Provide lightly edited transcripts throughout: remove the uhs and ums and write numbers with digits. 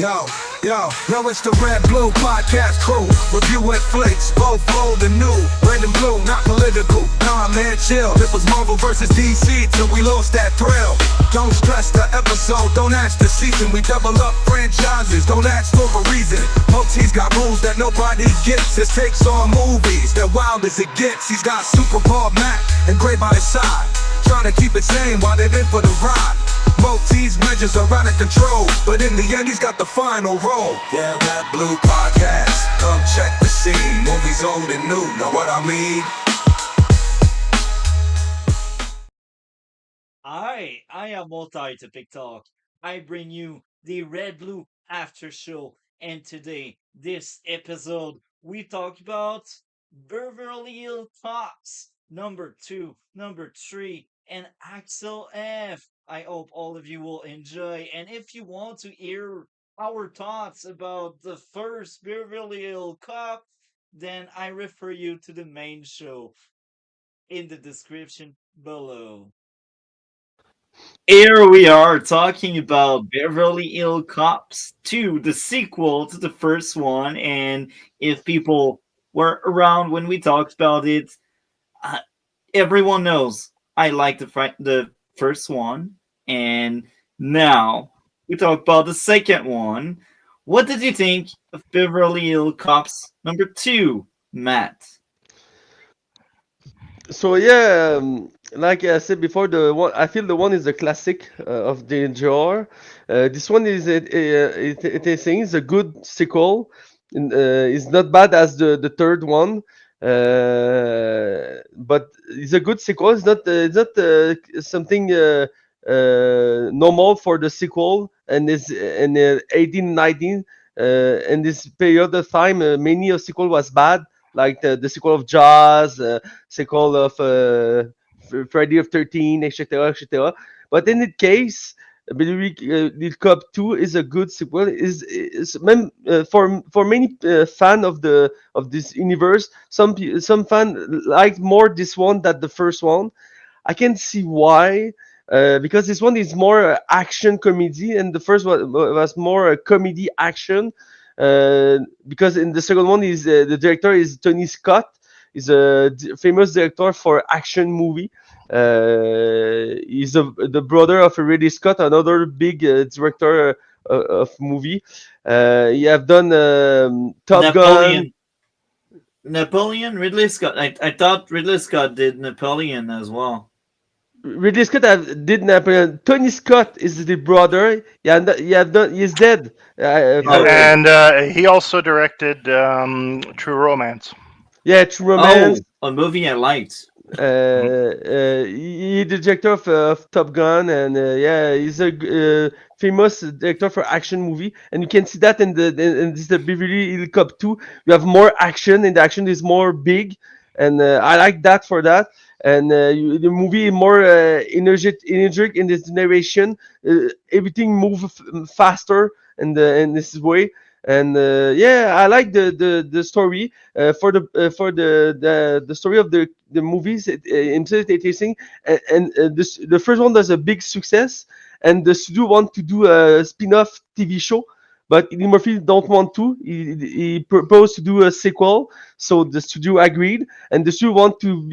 Yo, yo, it's the Red Blue Podcast crew. Reviewing flicks, both old and new. Red and blue, not political. Nah, man, chill. It was Marvel versus DC till we lost that thrill. Don't stress the episode, don't ask the season. We double up franchises, don't ask for a reason. Moti's got rules that nobody gets. His takes on movies, they're wild as it gets. He's got Super Bowl Mac and Gray by his side, trying to keep it sane while they're in for the ride. Moti's measures are out of control, but in the end he's got the final role. Yeah, that blue podcast, come check the scene. Movies old and new, know what I mean? I am Multi to TikTok. I bring you the Red Blue After Show, and today, this episode, we talk about Beverly Hills Cops, number 2, number 3, and Axel F. I hope all of you will enjoy, and if you want to hear our thoughts about the first Beverly Hills Cop, then I refer you to the main show in the description below. Here we are talking about Beverly Hills Cops 2, the sequel to the first one. And if people were around when we talked about it, uh, everyone knows I like the first one. And now we talk about the second one. What did you think of Beverly Hills Cops number 2, Matt? So yeah, like I said before, the one I feel the one is a classic of the genre. This one is it is saying it's a good sequel. It's not bad as the third one, but it's a good sequel. It's not something normal for the sequel, and it's in 1819. In this period of time, many a sequel was bad, like the sequel of Jaws, sequel of Friday of 13, etc., etc. But in that case, Beverly Hills Cop 2 is a good sequel. For many fan of this universe, some fan liked more this one than the first one. I can see why. Because this one is more action comedy, and the first one was more comedy action. Because in the second one, is the director is Tony Scott. He's a famous director for action movie. He's the brother of Ridley Scott, another big director of movie. He have done Top Gun. Napoleon. Napoleon? Ridley Scott. I thought Ridley Scott did Napoleon as well. Ridley Scott did Napoleon. Tony Scott is the brother. Yeah, have done. He's dead. Oh. And he also directed True Romance. Yeah, True Oh, Romance. a movie I liked. Mhm. He's the director of Top Gun, and yeah, he's a famous director for action movie. And you can see that in this the Beverly Hills Cop 2. You have more action, and the action is more big, and I like that for that. And the movie is more energetic in this narration. Everything move faster in this way. And yeah, I like the story for the story of the movies. Interesting, and this the first one was a big success, and the studio want to do a spin-off TV show, but Eddie Murphy don't want to. He proposed to do a sequel, so the studio agreed, and the studio want to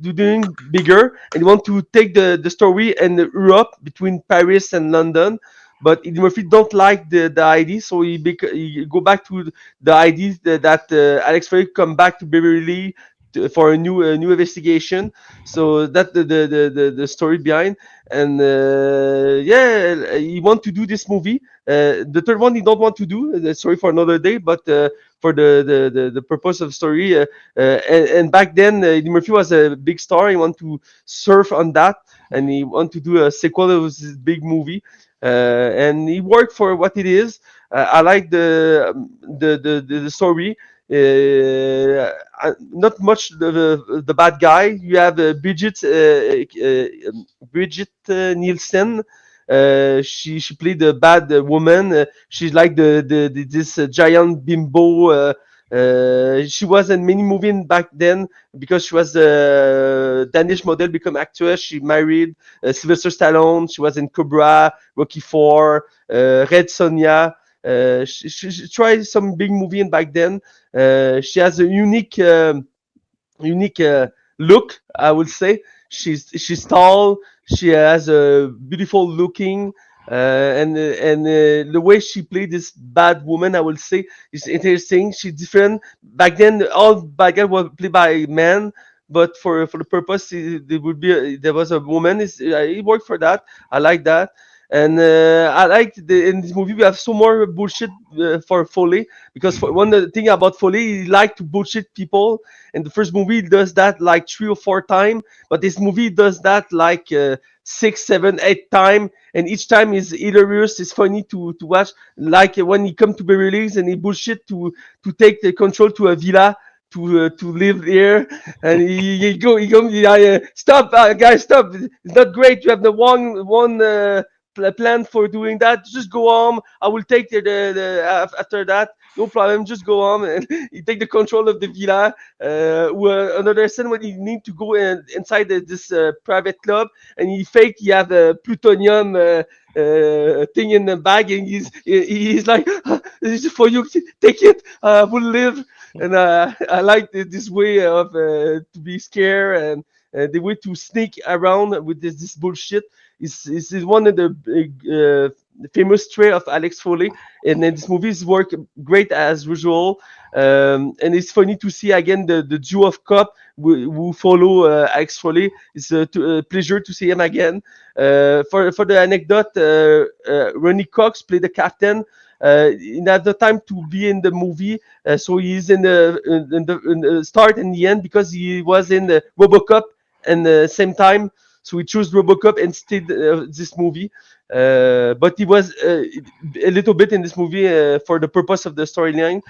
do doing bigger, and want to take the story in Europe between Paris and London. But Eddie Murphy don't like the idea, so he go back to the idea that Alex Ferry come back to Beverly for a new investigation. So that the story behind, and yeah, he want to do this movie. The third one he don't want to do. Sorry for another day, but for the purpose of story, and back then Eddie Murphy was a big star. He want to surf on that, and he want to do a sequel of his big movie. And he worked for what it is. I like the story. Not much the bad guy. You have Bridget Nielsen. She played a bad woman. She's like this giant bimbo. She was in many movies back then because she was a Danish model, become actress. She married Sylvester Stallone. She was in Cobra, Rocky Four, Red Sonja. She tried some big movie in back then. She has a unique look, I would say. She's tall. She has a beautiful looking, and the way she played this bad woman, I would say, is interesting. She's different. Back then, all bad guys were played by men, but for the purpose, there would be there was a woman. It worked for that. I like that. And I like in this movie we have so more bullshit for Foley, because for one the thing about Foley, he like to bullshit people. And the first movie does that like 3 or 4 times, but this movie does that like 6, 7, 8 times, and each time is hilarious. It's funny to watch. Like when he come to Beverly and he bullshit to take the control to a villa to live here, and he go yeah, stop guys, stop, it's not great, you have the one plan for doing that, just go home, I will take after that, no problem, just go home. And he take the control of the villa. Another scene when he need to go inside this private club, and he fake he have a plutonium thing in the bag, and he's like, this is for you, take it, will live. And I like this way of to be scared, and the way to sneak around with this bullshit is one of the famous trait of Alex Foley. And then this movie is work great as usual. And it's funny to see again the duo of cop who follow Alex Foley. It's a pleasure to see him again. For the anecdote, Ronnie Cox played the captain. He didn't have the time to be in the movie, so he's in the start and the end because he was in the RoboCop and the same time. So we choose RoboCop instead of this movie. But he was a little bit in this movie for the purpose of the storyline.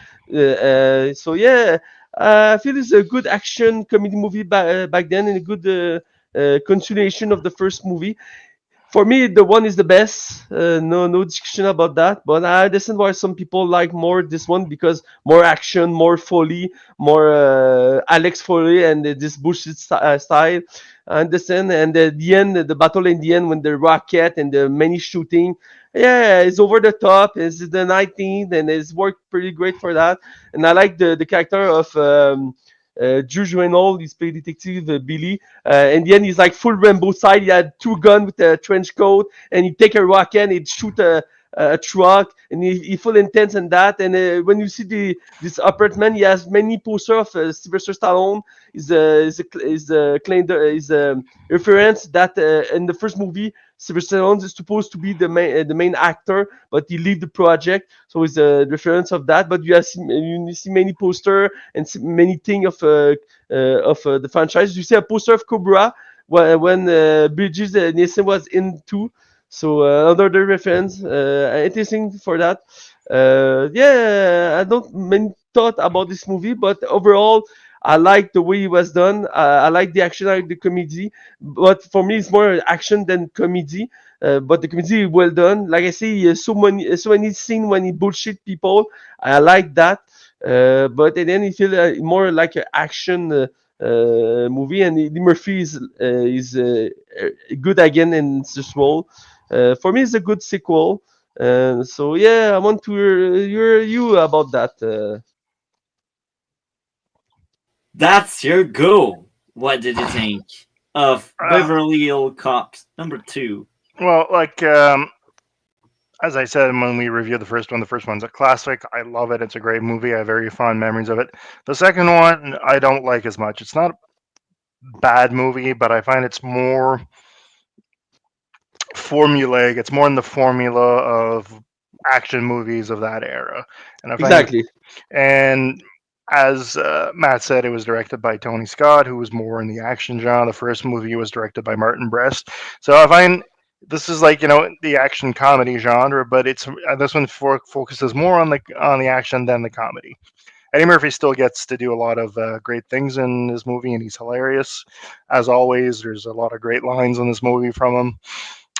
So yeah, I feel it's a good action comedy movie back then, and a good continuation of the first movie. For me, the one is the best. No discussion about that. But I understand why some people like more this one, because more action, more Foley, more Alex Foley, and this bullshit style. I understand. And the end, the battle in the end when the rocket and the many shooting, yeah, it's over the top. It's the 19th, and it's worked pretty great for that. And I like the character of Jules Reynolds. He's played detective Billy. In the end, he's like full Rambo side. He had two guns with a trench coat, and he take a rocket and he'd shoot a truck, and he full intense in that. And when you see this apartment, he has many posters of Sylvester Stallone. Is a claim is a reference that in the first movie, Sylvester Stallone is supposed to be the main actor, but he leave the project, so it's a reference of that. But you see many poster and many thing of the franchise. You see a poster of Cobra when Bridges Nielsen was in too. So another reference, interesting for that. Yeah, I don't many thought about this movie, but overall, I like the way it was done. I like the action, I like the comedy. But for me, it's more action than comedy. But the comedy is well done. Like I say, so many scenes when he bullshit people. I like that. But then it feel more like an action movie, and Eddie Murphy is good again in this role. For me, it's a good sequel. So yeah, I want to hear you about that. That's your goal. What did you think of Uh, Beverly Hill Cops #2? well, like as I said when we reviewed the first one's a classic. I love it. It's a great movie. I have very fond memories of it. The second one, I don't like as much. It's not a bad movie, but I find it's more formulaic. It's more in the formula of action movies of that era, and I find Exactly. and as Matt said, it was directed by Tony Scott, who was more in the action genre. The first movie was directed by Martin Brest. So I find this is like the action comedy genre, but it's this one focuses more on the action than the comedy. Eddie Murphy still gets to do a lot of great things in this movie, and he's hilarious as always. There's a lot of great lines in this movie from him,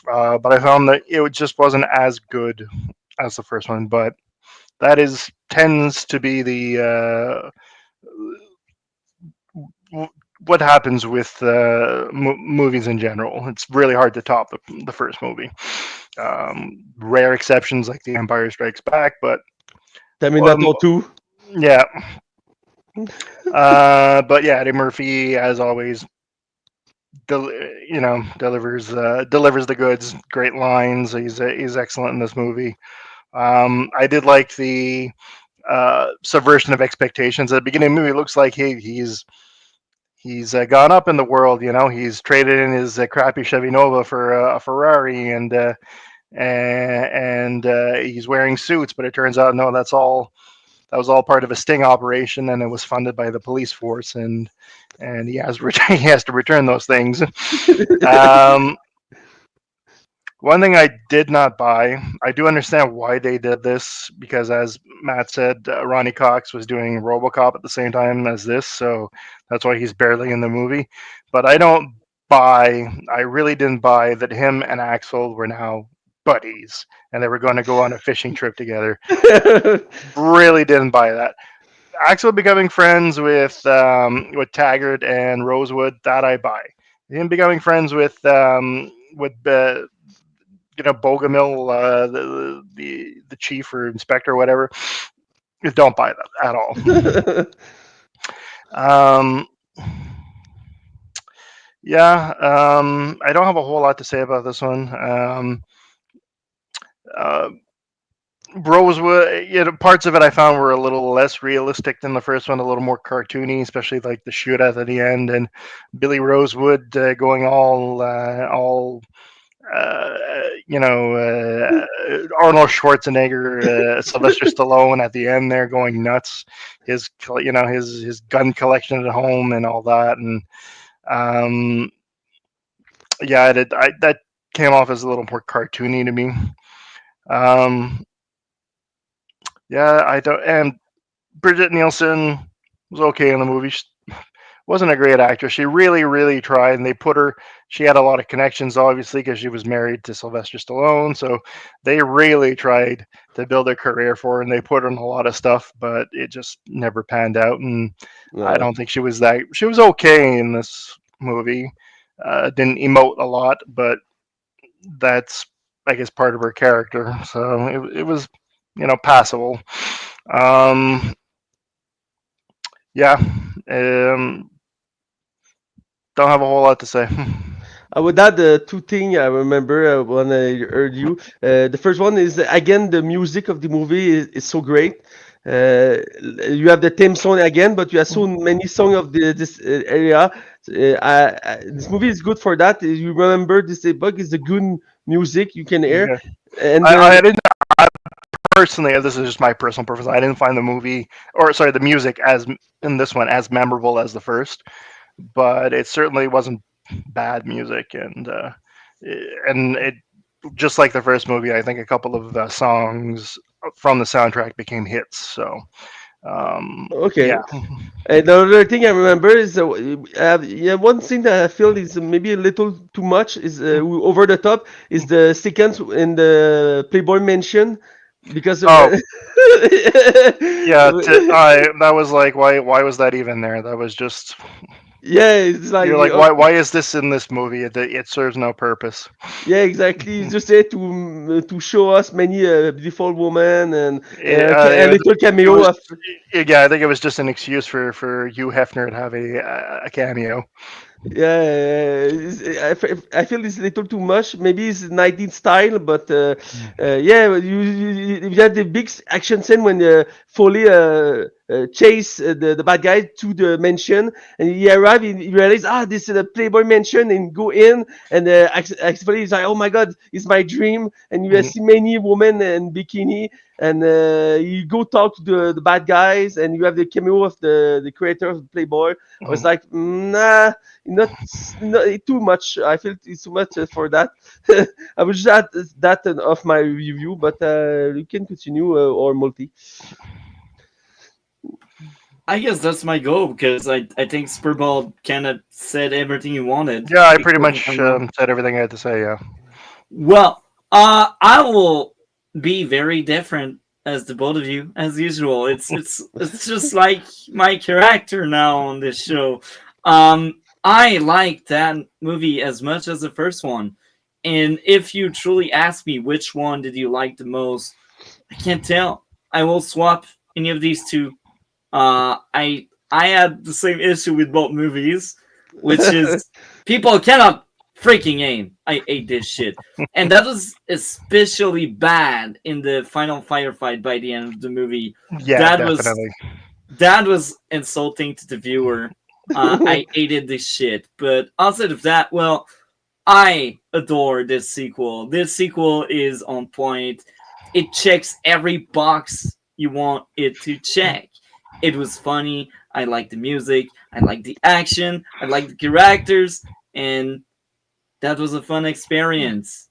but I found that it just wasn't as good as the first one. But that is tends to be the what happens with movies in general. It's really hard to top the first movie. Rare exceptions like The Empire Strikes Back, but um, Terminator 2. yeah. But yeah, Eddie Murphy, as always, delivers the goods. Great lines. He's excellent in this movie. I did like the subversion of expectations. At the beginning of the movie, it looks like he's gone up in the world. He's traded in his crappy Chevy Nova for a Ferrari, and he's wearing suits. But it turns out, no, that was all part of a sting operation, and it was funded by the police force, and he has to return those things. Um, One thing I did not buy, I do understand why they did this because, as Matt said, Ronnie Cox was doing RoboCop at the same time as this, so that's why he's barely in the movie. But I really didn't buy that him and Axel were now buddies and they were going to go on a fishing trip together. Really didn't buy that. Axel becoming friends with Taggart and Rosewood, that I buy. Him becoming friends with Bogomil, the chief or inspector or whatever, don't buy that at all. Um, yeah, I don't have a whole lot to say about this one. Uh, Rosewood, parts of it I found were a little less realistic than the first one, a little more cartoony, especially like the shootout at the end and Billy Rosewood going all uh, Arnold Schwarzenegger, Sylvester Stallone at the end there going nuts. His gun collection at home and all that, and um, yeah, that came off as a little more cartoony to me. Um, yeah, I don't. And Bridget Nielsen was okay in the movie. She wasn't a great actress. She really, really tried, and they put her. She had a lot of connections, obviously, because she was married to Sylvester Stallone. So they really tried to build a career for her, and they put her in a lot of stuff, but it just never panned out. And I No. don't think she was that. She was okay in this movie. Didn't emote a lot, but that's, I guess, part of her character. So it was, passable. Um, yeah. Um, don't have a whole lot to say. I would add two things I remember when I heard you. The first one is again the music of the movie is so great. You have the theme song again, but you have so many songs of this area. This movie is good for that. You remember this bug is the good music you can hear, Okay. and I didn't personally. This is just my personal preference. I didn't find the movie, or sorry, the music as in this one as memorable as the first, but it certainly wasn't bad music, and it just like the first movie. I think a couple of songs from the soundtrack became hits. So okay. yeah. And the other thing I remember is yeah, one thing that I feel is maybe a little too much is over the top is the sequence in the Playboy Mansion because Oh yeah. That was like why was that even there? That was just yeah, it's like you're like why is this in this movie? It serves no purpose. yeah, exactly. It's just there to show us many beautiful women and a little It cameo was of yeah. I think it was just an excuse for Hugh Hefner to have a cameo. yeah, I feel it's a little too much. Maybe it's 19 style, but yeah, you have the big action scene when Foley chase the bad guy to the mansion, and he arrive, he realize this is a Playboy mansion, and go in, and actually he's like, oh my god, it's my dream, and you Mhm. see many women in bikini, and you go talk to the bad guys, and you have the cameo of the creator of Playboy. I was Mhm. like, nah, not too much. I feel it's too much for that. I will just add that of my review, but you can continue or multi. I guess that's my goal because I think Spurбall kind of said everything you wanted. Yeah, I pretty Because if much I'm wrong. said everything I had to say. Yeah. Well, I will be very different as the both of you as usual. It's just like my character now on this show. I like that movie as much as the first one. And if you truly ask me which one did you like the most, I can't tell. I will swap any of these two. I had the same issue with both movies, which is people cannot freaking aim. I ate this shit, and that was especially bad in the final firefight by the end of the movie. Yeah, That was definitely. that was insulting to the viewer. I hated this shit, but outside of that, well, I adore this sequel. This sequel is on point. It checks every box you want it to check. It was funny. I like the music. I like the action. I like the characters. And that was a fun experience.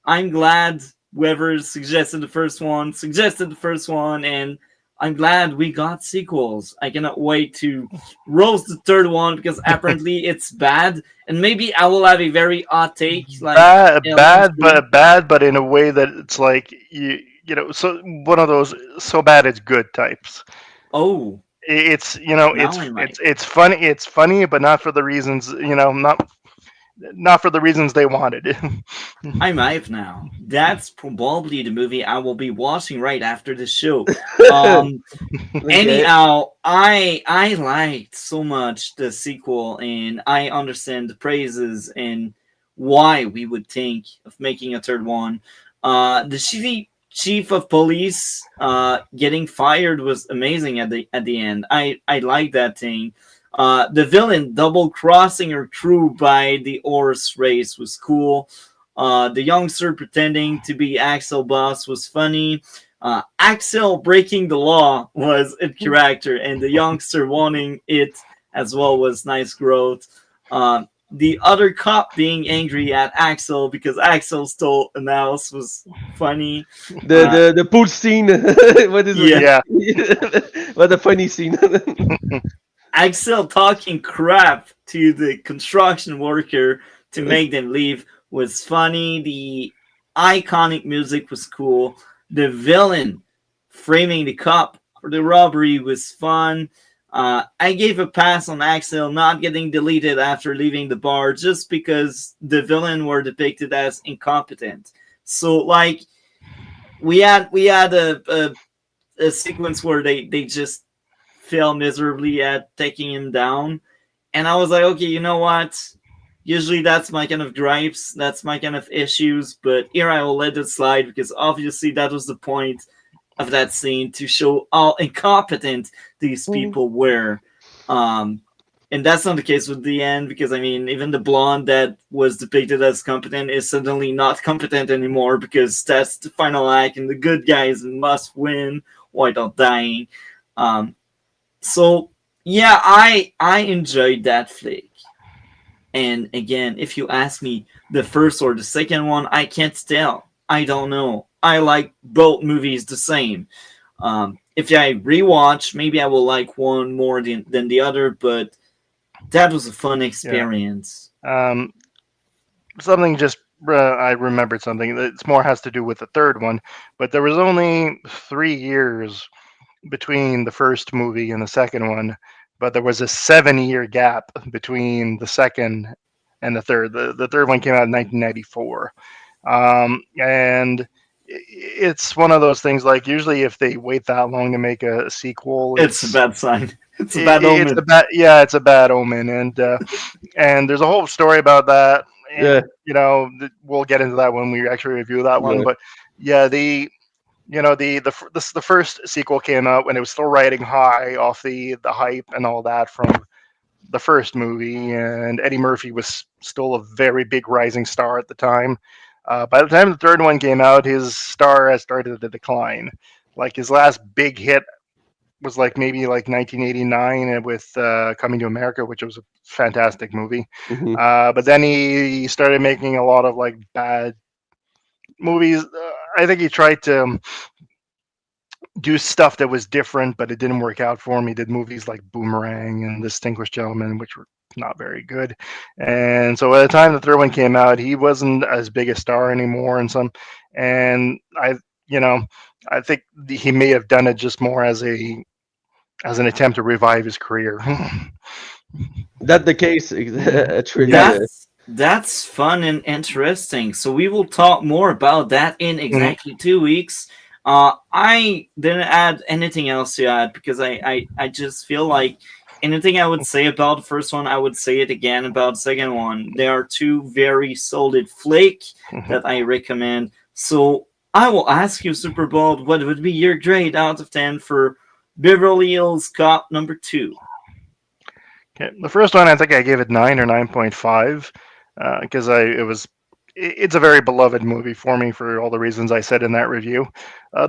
I'm glad whoever suggested the first one, and I'm glad we got sequels. I cannot wait to roast the third one because apparently it's bad, and maybe I will have a very odd take like Alien Three. Bad, but in a way that it's like so one of those so bad it's good types. Oh, It's now I might. it's funny, but not for the reasons not for the reasons they wanted. I might now. That's probably the movie I will be watching right after the show. Um, Okay. Anyhow, I liked so much the sequel, and I understand the praises and why we would think of making a third one. The shitty chief of police getting fired was amazing at the end. I like that thing. The villain double crossing her crew by the horse race was cool. The youngster pretending to be Axel Boss was funny. Axel breaking the law was a character, and the youngster wanting it as well was nice growth. The other cop being angry at Axel because Axel stole an house was funny. The Uh, the the pool scene. What is yeah, Yeah, it? What a funny scene. Axel talking crap to the construction worker to make them leave was funny. The iconic music was cool. The villain framing the cop for the robbery was fun. I gave a pass on Axel not getting deleted after leaving the bar just because the villain were depicted as incompetent. So like we had a sequence where they just fail miserably at taking him down. And I was like, okay, you know what? Usually that's my kind of gripes, that's my kind of issues, but here I will let it slide because obviously that was the point of that scene to show how incompetent these people were. Um, and that's not the case with the end because I mean, even the blonde that was depicted as competent is suddenly not competent anymore because that's the final act, and the good guys must win without dying. Um, so yeah, I enjoyed that flick. And again, if you ask me the first or the second one, I can't tell. I don't know. I like both movies the same. If I rewatch, maybe I will like one more than the other, but that was a fun yeah. experience. Um, something just I remembered something that's more has to do with the third one, but there was only 3 years between the first movie and the second one, but there was a 7 year gap between the second and the third. The third one came out in 1994. And it's one of those things like usually if they wait that long to make a sequel, It's a bad sign. It's a bad it's a omen. bad it's a bad omen, and there's a whole story about that. Yeah. And we'll get into that when we actually review that one. Yeah. But yeah, the first sequel came out when it was still riding high off the hype and all that from the first movie, and Eddie Murphy was still a very big rising star at the time. By the time the third one came out, his star has started to decline. Like his last big hit was like maybe like 1989 with Coming to America, which was a fantastic movie. Hmm. But then he started making a lot of like bad movies. I think he tried to do stuff that was different, but it didn't work out for him. He did movies like Boomerang and Distinguished Gentleman, which were not very good. And so by the time the third one came out, he wasn't as big a star anymore. And you know, I think he may have done it just more as an attempt to revive his career. That the case. Yeah, Truly. That's That's fun and interesting. So we will talk more about that in Mhm. exactly 2 weeks. I didn't add anything else to add because I just feel like anything I would say about the first one, I would say it again about the second one. They are two very solid flick Mhm. that I recommend. So I will ask you, Super Bowl, what would be your grade out of 10 for Beverly Hills Cop number 2? Okay. The first one, I think I gave it 9 or 9.5 because it's a very beloved movie for me for all the reasons I said in that review.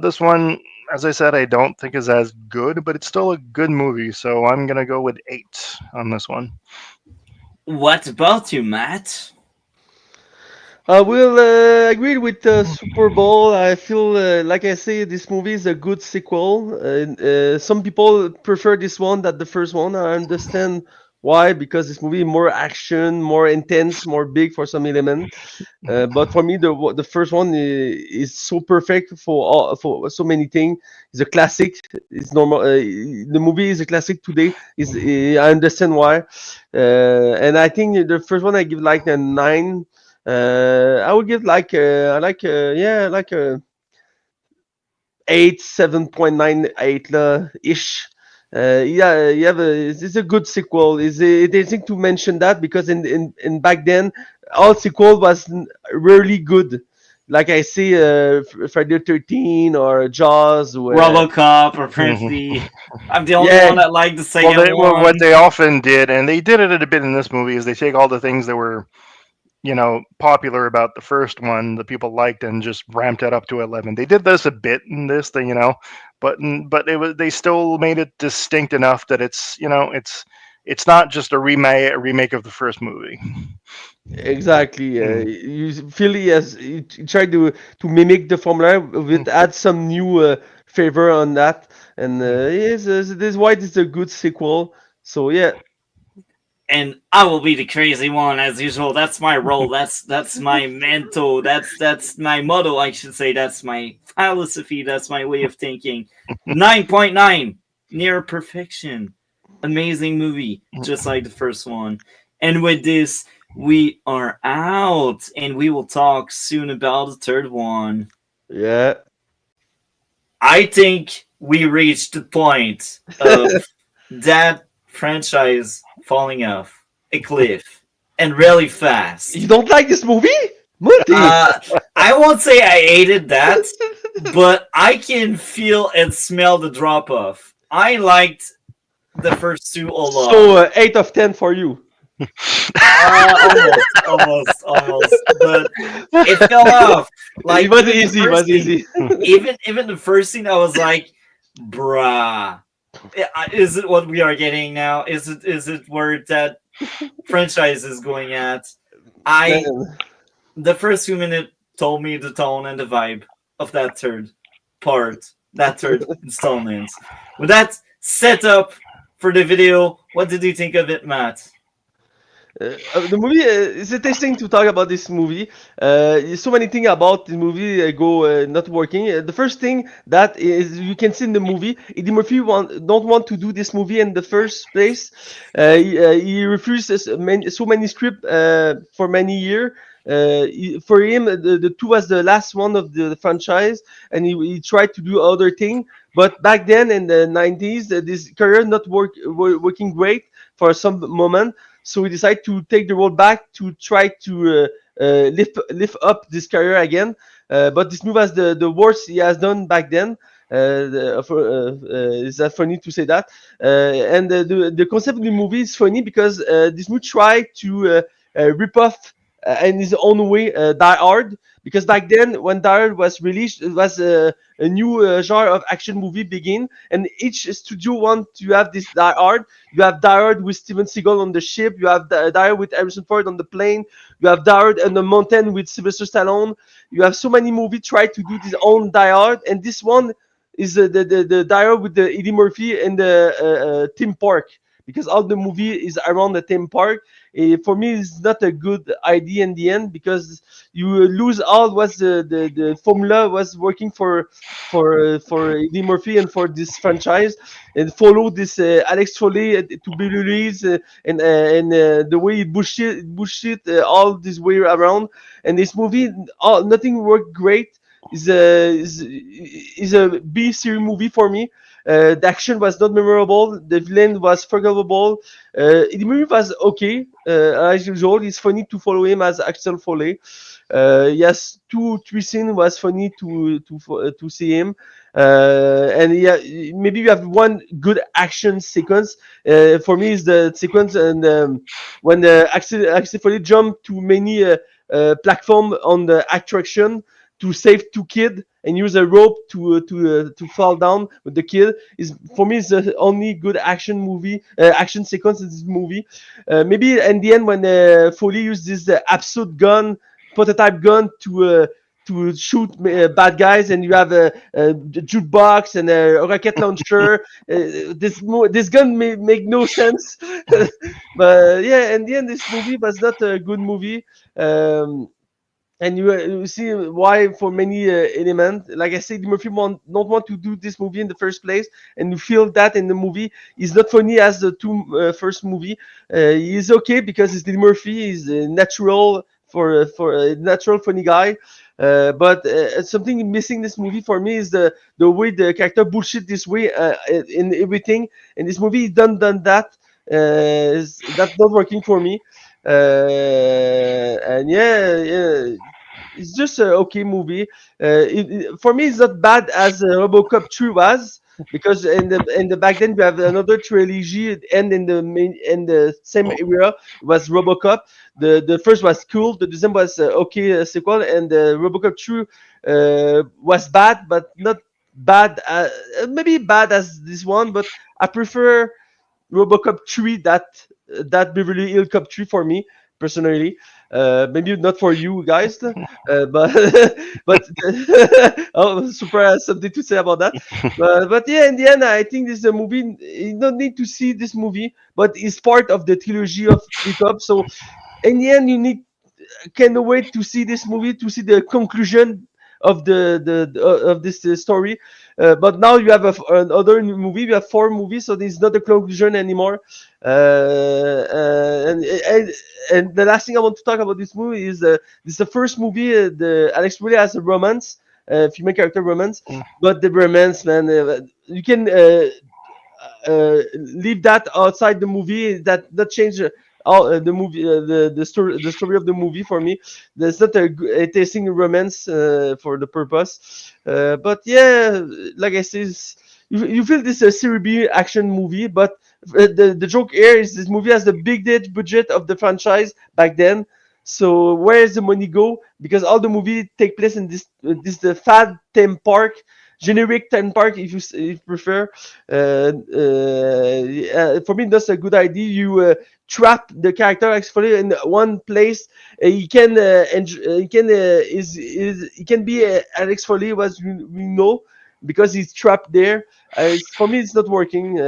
This one, as I said, I don't think is as good, but it's still a good movie, so I'm gonna go with 8 on this one. What about you, Matt? I will agree with Super Bowl. I feel, like I say, this movie is a good sequel. Some people prefer this one than the first one. I understand why, because this movie more action, more intense, more big for some element. But for me, the first one is so perfect for so many things. It's a classic. It's normal. The movie is a classic today. Is I understand why, and I think the first one I give like a 9. I would give like yeah, like a 7.98 ish. Yeah, you have it's a good sequel. Is it interesting to mention that because in back then all sequel was rarely good. Like I see, Friday 13 or Jaws, where Robocop or Mhm. Printly. I'm the only yeah, one that liked the Well, second what one. they often did, and they did it a bit in this movie, is they take all the things that were popular about the first one that people liked and just ramped it up to 11. They did this a bit in this thing, but they still made it distinct enough that it's not just a remake of the first movie. exactly. Mm. You feel he tried to mimic the formula with add some new favor on that, and yes, this is why this is a good sequel. So yeah, And I will be the crazy one as usual. That's my role. That's my mento. That's my motto. I should say. That's my philosophy. That's my way of thinking. 9.9, near perfection. Amazing movie, just like the first one. And with this, we are out, and we will talk soon about the third one. yeah. I think we reached the point of that franchise falling off a cliff and really You fast. don't like this movie, Monty? Uh, I won't say I hated that, but I can feel and smell the drop off. I liked the first two a lot. So 8 of 10 for you. Almost. But it fell off. It Like was even the easy. It first was scene, easy. even the first scene, I was like, bruh. Is it what we are getting now? Is it where that franchise is going at? I Man. The first few minutes told me the tone and the vibe of that third part, that third installment. With that setup for the video, what did you think of it, Matt? The movie it's interesting to talk about this movie. There's so many things about the movie go not working. The first thing that is you can see in the movie, Eddie Murphy don't want to do this movie in the first place. He refuses so many script for many years. For him, the two was the last one of the franchise, and he tried to do other thing. But back then in the 90s, this career not working great for some moment, so we decided to take the road back to try to lift up this career again. But this move was the worst he has done back then. Is that funny to say that? And the concept of the movie is funny because this movie tried to rip off in his own way Die Hard. Because back then, when Die Hard was released, it was a new genre of action movie begin, and each studio want to have this Die Hard. You have Die Hard with Steven Seagal on the ship. You have Die Hard with Harrison Ford on the plane. You have Die Hard on the mountain with Sylvester Stallone. You have so many movies try to do this own Die Hard, and this one is the Die Hard with the Eddie Murphy and the Tim Park. because all the movie is around the theme park. For me, it's not a good idea in the end because you lose all what the formula was working for Eddie Murphy and for this franchise, and follow this Alex Foley to be released, and the way he bullshit all this way around. And this movie, nothing worked great. Is a B series movie for me. The action was not memorable. The villain was forgettable. The movie was okay. As usual, it's funny to follow him as Axel Foley. Yes, three scenes was funny to see him. And yeah, maybe you have one good action sequence. For me, is the sequence and when Axel Foley jumped to many platform on the attraction to save two kids and use a rope to fall down with the kid is for me is the only good action sequence in this movie. Maybe in the end when Foley used this absolute gun prototype gun to shoot bad guys, and you have a jukebox and a rocket launcher. This gun may make no sense, but yeah, in the end, this movie was not a good movie. And you see why for many elements, like I said, Murphy don't want to do this movie in the first place, and you feel that in the movie he's not funny as the two first movie. He's okay because it's Eddie Murphy. He's for a natural funny guy. But something missing this movie for me is the way the character bullshit this way in everything. In this movie, he done that. That's not working for me. And yeah, it's just a okay movie. For me, it's not bad as RoboCop 2 was, because in the back then we have another trilogy and in the same era it was RoboCop. The first was cool, the second was okay sequel, and the RoboCop 2 was bad, but not bad. Maybe bad as this one, but I prefer RoboCop 3 that Beverly Hill Cop 3 for me personally. Maybe not for you guys, but but oh, super has something to say about that. But yeah, in the end, I think this is a movie. You don't need to see this movie, but it's part of the trilogy of Hill Cop. So in the end, you need can't wait to see this movie to see the conclusion of of this story. But now you have another movie. You have four movies, so this is not the conclusion anymore. And the last thing I want to talk about this movie is this is the first movie the Alex really has a romance, female character romance, Mm. but the romance, man, you can leave that outside the movie. That change all the movie, the story of the movie for me. There's not a tasting romance for the purpose. But yeah, like I said, you feel this a Series B action movie, but the joke here is this movie has the big budget of the franchise back then. So where does the money go? Because all the movie take place in this the fad theme park, generic theme park, if you prefer. For me, that's a good idea. You trap the character actually in one place. He can he can be Alex Foley, as we know, because he's trapped there. For me, it's not working.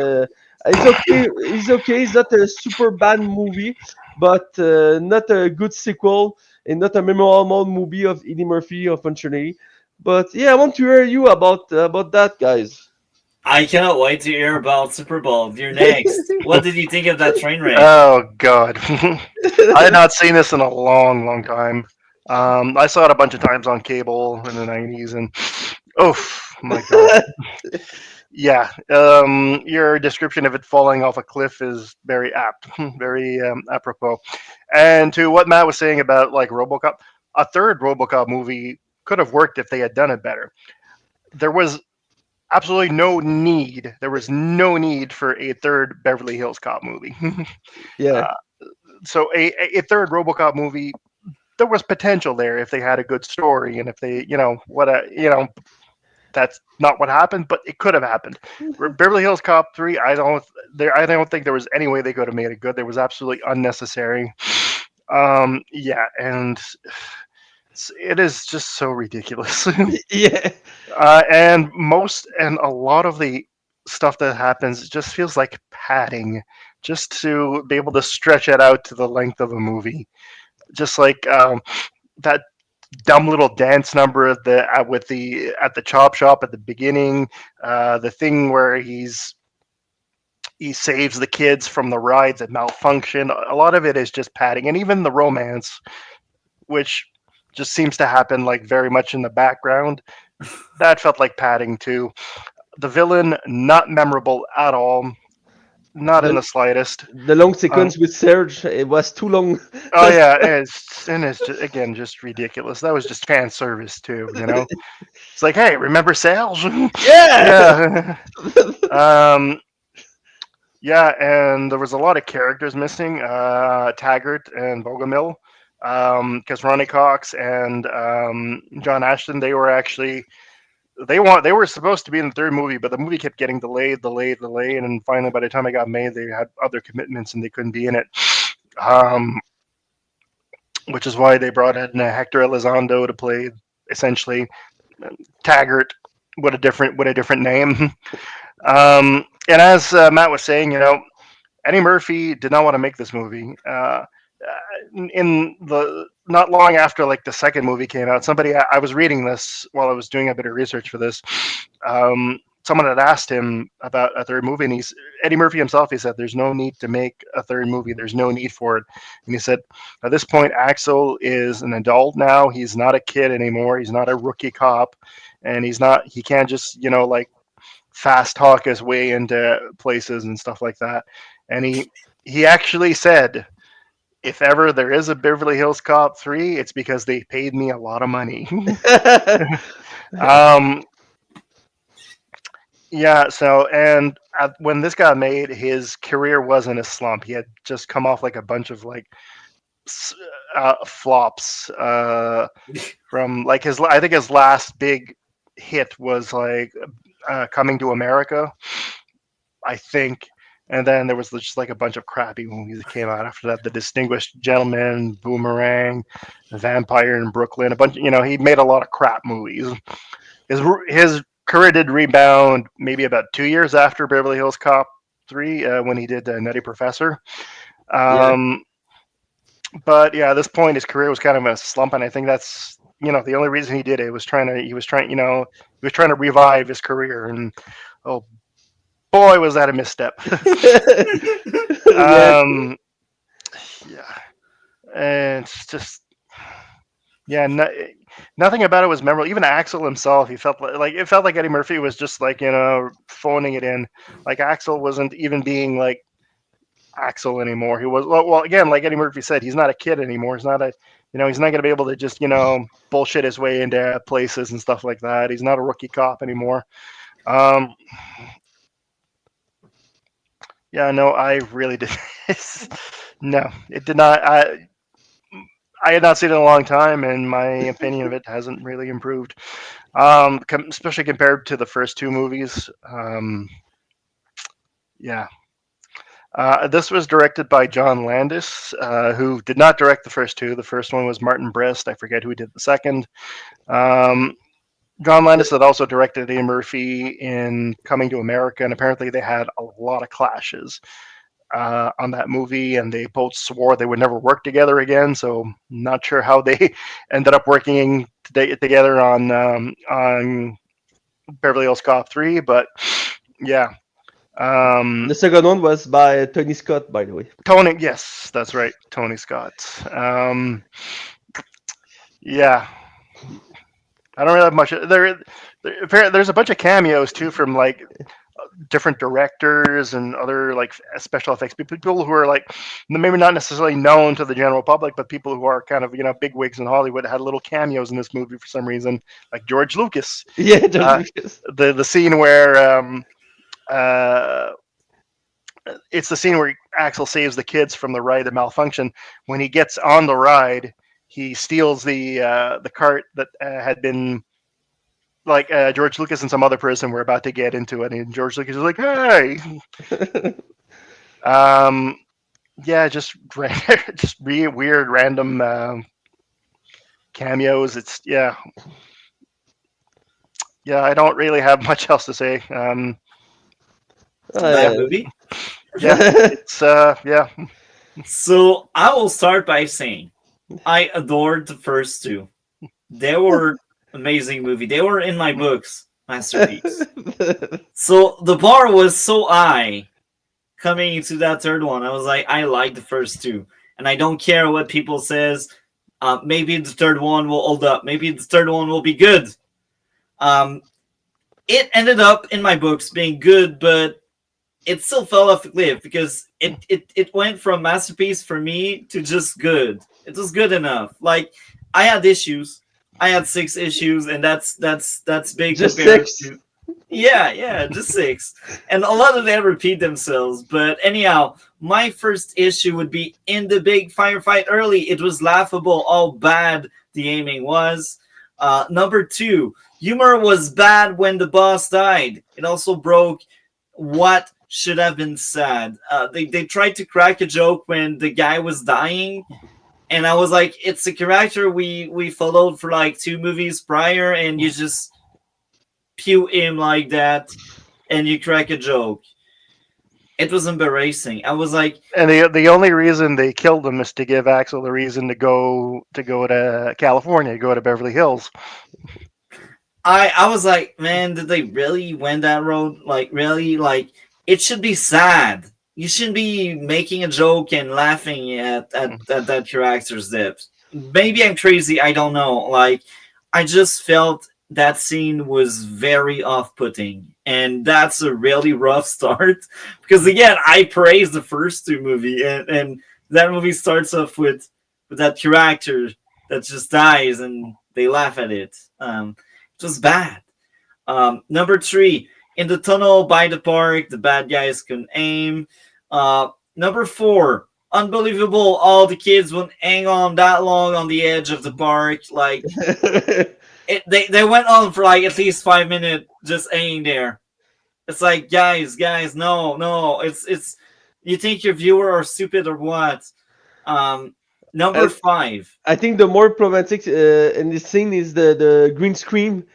It's okay. It's okay. It's not a super bad movie, but not a good sequel and not a memorable movie of Eddie Murphy, unfortunately. But yeah, I want to hear you about that, guys. I cannot wait to hear about Super Bowl. You're next. What did you think of that train wreck? Oh God, I had not seen this in a long, long time. I saw it a bunch of times on cable in the '90s, and oh my God, yeah. Your description of it falling off a cliff is very apt, very apropos. And to what Matt was saying about like RoboCop, a third RoboCop movie could have worked if they had done it better. There was absolutely no need. There was no need for a third Beverly Hills Cop movie. Yeah, uh, so a third RoboCop movie, there was potential there if they had a good story and if they, that's not what happened, but it could have happened. Beverly Hills Cop 3, I don't think there was any way they could have made it good. There was absolutely unnecessary. Yeah, and it is just so ridiculous. yeah, And a lot of the stuff that happens, it just feels like padding, just to be able to stretch it out to the length of a movie. Just like that dumb little dance number with the at the chop shop at the beginning, the thing where he saves the kids from the rides that malfunction. A lot of it is just padding, and even the romance, which just seems to happen like very much in the background. That felt like padding too. The villain not memorable at all, not in The the slightest. the long Um, sequence with Serge, it was too long. oh yeah, and it's just, again just ridiculous. That was just fan service too. It's like, hey, remember sales? Yeah. Yeah. um, yeah, and there was a lot of characters missing. Taggart and Bogomil, because Ronnie Cox and John Ashton, they were supposed to be in the third movie, but the movie kept getting delayed, and then finally, by the time it got made, they had other commitments and they couldn't be in it. Um, which is why they brought in Hector Elizondo to play essentially Taggart with a different name. And as Matt was saying, Eddie Murphy did not want to make this movie. In the not long after like the second movie came out, I was reading this while I was doing a bit of research for this. Someone had asked him about a third movie, and Eddie Murphy himself. He said, "There's no need to make a third movie. There's no need for it." And he said, "At this point, Axel is an adult now. He's not a kid anymore. He's not a rookie cop, and he can't just like fast talk his way into places and stuff like that." And he actually said, if ever there is a Beverly Hills Cop 3, it's because they paid me a lot of money. um, yeah, so, and when this got made, his career was in a slump. He had just come off like a bunch of like flops from like I think his last big hit was like Coming to America, I think. And then there was just like a bunch of crappy movies that came out after that. The Distinguished Gentleman, Boomerang, Vampire in Brooklyn, a bunch. He made a lot of crap movies. His career did rebound maybe about 2 years after Beverly Hills Cop 3 when he did Nutty Professor. Yeah. Um, but yeah, at this point his career was kind of a slump, and I think that's the only reason he did it was he was trying to revive his career, and oh boy was that a misstep. Yeah. um, yeah, and it's just yeah, nothing about it was memorable. Even Axel himself, he felt like it felt like Eddie Murphy was just like phoning it in. Like Axel wasn't even being like Axel anymore. He was well again, like Eddie Murphy said, he's not a kid anymore. He's not going to be able to just bullshit his way into places and stuff like that. He's not a rookie cop anymore. Um, yeah, no, I really did. No, it did not. I had not seen it in a long time, and my opinion of it hasn't really improved, especially compared to the first two movies. Yeah. This was directed by John Landis, who did not direct the first two. The first one was Martin Brest. I forget who did the second. Um, John Landis had also directed Eddie Murphy in Coming to America, and apparently they had a lot of clashes on that movie, and they both swore they would never work together again. So, not sure how they ended up working together on Beverly Hills Cop 3, but yeah. The Um, second one was by Tony Scott, by the way. Tony, yes, that's right, Tony Scott. Yeah, I don't really have much. There's a bunch of cameos too from like different directors and other like special effects people who are like maybe not necessarily known to the general public, but people who are kind of big wigs in Hollywood had little cameos in this movie for some reason, like George Lucas. Yeah, George Uh, Lucas. the scene where uh, it's the scene where Axel saves the kids from the ride that malfunction. When he gets on the ride, he steals the cart that had been like George Lucas and some other person were about to get into it, and George Lucas was like, "Hey." Um, yeah, just just weird random cameos. It's yeah. I don't really have much else to say. that Uh, movie. Yeah, it's yeah. So I will start by saying I adored the first two. They were amazing movie. They were in my books masterpiece. So the bar was so high coming into that third one. I was like, I like the first two, and I don't care what people says. Maybe the third one will hold up. Maybe the third one will be good. Um, it ended up in my books being good, but it still fell off a cliff because it went from masterpiece for me to just good. It was good enough. Like I had issues. I had six issues, and that's big just compared six. to yeah, just six. And a lot of them repeat themselves. But anyhow, my first issue would be in the big firefight early. It was laughable how bad the aiming was. Number two, humor was bad when the boss died. It also broke what should have been said. They tried to crack a joke when the guy was dying, and I was like, it's a character we followed for like two movies prior, and you just pew him like that, and you crack a joke. It was embarrassing. I was like, And the only reason they killed him is to give Axel the reason to go to California, go to Beverly Hills. I was like, man, did they really went that road? Like, really? Like, it should be sad. You shouldn't be making a joke and laughing at that character's depth. Maybe I'm crazy. I don't know. Like, I just felt that scene was very off-putting, and that's a really rough start. Because again, I praised the first two movie, and that movie starts off with that character that just dies, and they laugh at it. It was bad. Number three, in the tunnel by the park, the bad guys can aim. Number four, unbelievable. All the kids would hang on that long on the edge of the park. Like they went on for like at least 5 minutes just hanging there. It's like guys, no. It's you think your viewer are stupid or what? Um, number I, five. I think the more problematic in this scene is the green screen.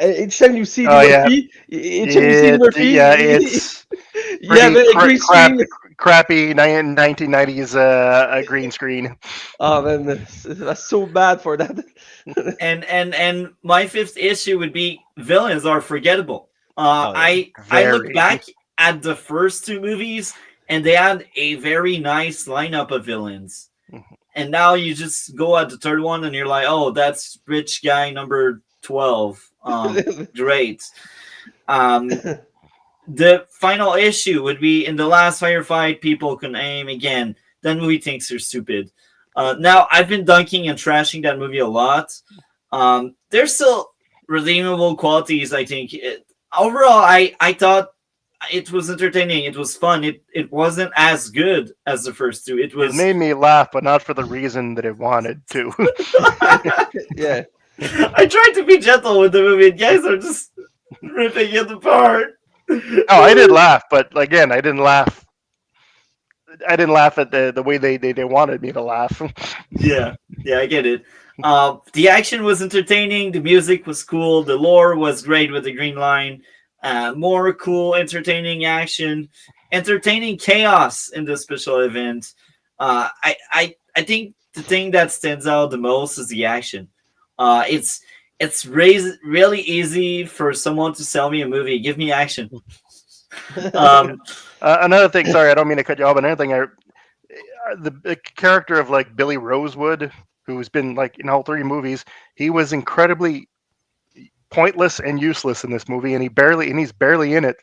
Each time you see Eddie Oh yeah, Murphy, each time you see Eddie yeah, Murphy, it's you have pretty a green screen. crappy 1990s a green screen. Oh man, that's so bad for that. And my fifth issue would be villains are forgettable. Oh yeah. I look Very. back at the first two movies, and they had a very nice lineup of villains. And now you just go at the third one, and you're like, oh, that's rich guy number 12. Great. Um, the final issue would be in the last firefight, people can aim again. That movie thinks you're stupid. Now, I've been dunking and trashing that movie a lot. There's still redeemable qualities, I think. Overall, I thought it was entertaining. It was fun. It wasn't as good as the first two. It It was. made me laugh, but not for the reason that it wanted to. Yeah. I tried to be gentle with the movie. And guys are just ripping it apart. Oh, I did laugh, but again, I didn't laugh. I didn't laugh at the way they wanted me to laugh. Yeah, I get it. The action was entertaining. The music was cool. The lore was great with the Green Line. More cool, entertaining action, entertaining chaos in the special event. I think the thing that stands out the most is the action. It's really easy for someone to sell me a movie. Give me action. Um, Another thing, sorry, I don't mean to cut you off. But another thing, the character of like Billy Rosewood, who's been like in all three movies, he was incredibly pointless and useless in this movie, and he's barely in it.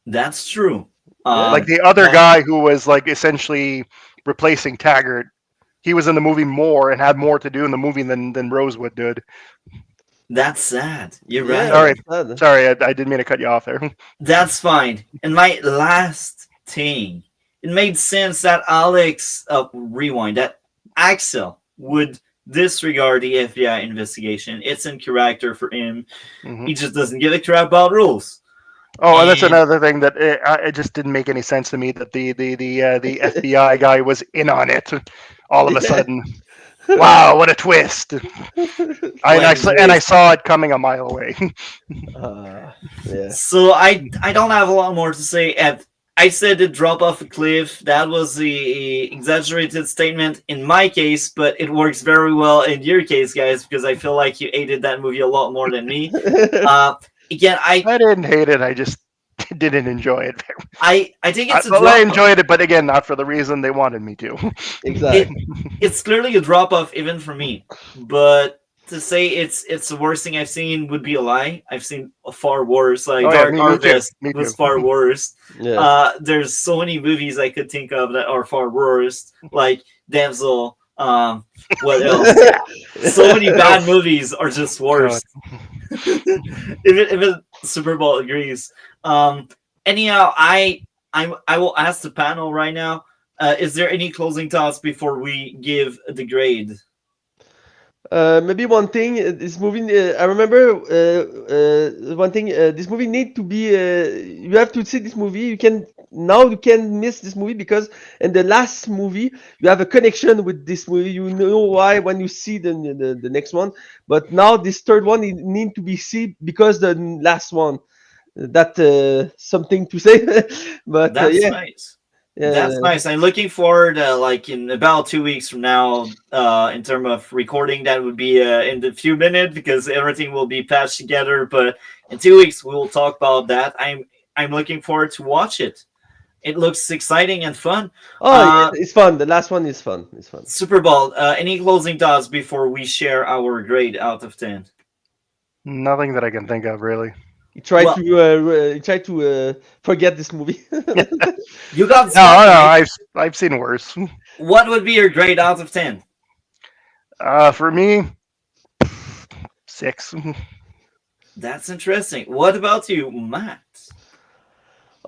that's true. Yeah. Like the other That guy who was like essentially replacing Taggart, he was in the movie more and had more to do in the movie than Rosewood did. that's sad. You're Yeah, right. Sorry, that's sad. I didn't mean to cut you off there. That's fine. And my last thing, it made sense that rewind, that Axel would disregard the FBI investigation. It's in character for him. Hmm. He just doesn't give a crap about rules. Oh, and that's And another thing that it just didn't make any sense to me that the FBI guy was in on it all of a Yeah. sudden. Wow, what a twist! Like And I this. saw it coming a mile away. uh, yeah. So I don't have a lot more to say. I said the drop off a cliff. That was the exaggerated statement in my case, but it works very well in your case, guys, because I feel like you hated that movie a lot more than me. Uh, again, I didn't hate it. I just didn't enjoy it. I think it's a Well, I drop. enjoyed it, but again, not for the reason they wanted me to. It Exactly. it's clearly a drop off even for me, but to say it's the worst thing I've seen would be a lie. I've seen far worse. Like Oh yeah, Dark me too. Harvest Me was too. far worse. Yeah. There's so many movies I could think of that are far worse. Like Damsel. What else? So many bad Oof. movies are just God. worse. Even Super Bowl agrees. Anyhow, I will ask the panel right now. Is there any closing thoughts before we give the grade? Maybe one thing, this movie. I remember one thing. This movie need to be. You have to see this movie. You can miss this movie because in the last movie you have a connection with this movie. You know why when you see the next one. But now this third one it need to be seen because the last one. That something to say. But That's yeah, nice. yeah, That's nice. I'm looking forward, like in about 2 weeks from now, in terms of recording. That would be in the few minutes because everything will be patched together. But in 2 weeks, we will talk about that. I'm looking forward to watch it. It looks exciting and fun. oh yeah, Uh, it's fun. The last one is fun. It's fun. Super Bowl. Any closing thoughts before we share our grade out of 10? Nothing that I can think of really. Well, He tried to forget this movie. you got No, smart, no, right? I've seen worse. What would be your grade out of 10? For me, 6. That's interesting. What about you, Matt?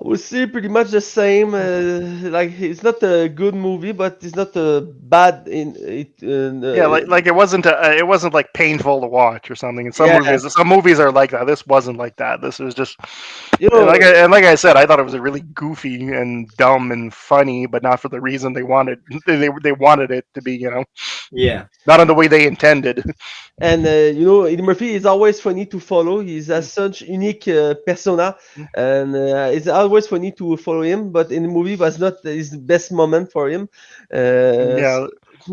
I would say pretty much the same. Like it's not a good movie, but it's not a bad in it. Yeah, like it wasn't like painful to watch or something. And Yeah, some movies are like that. This wasn't like that. This was just you know, and like I said, I thought it was a really goofy and dumb and funny, but not for the reason they wanted. They wanted it to be, Yeah. not in the way they intended. and Eddie Murphy is always funny to follow. He's a such unique persona, and it's always funny to follow him. But in the movie, was not his best moment for him. Yeah,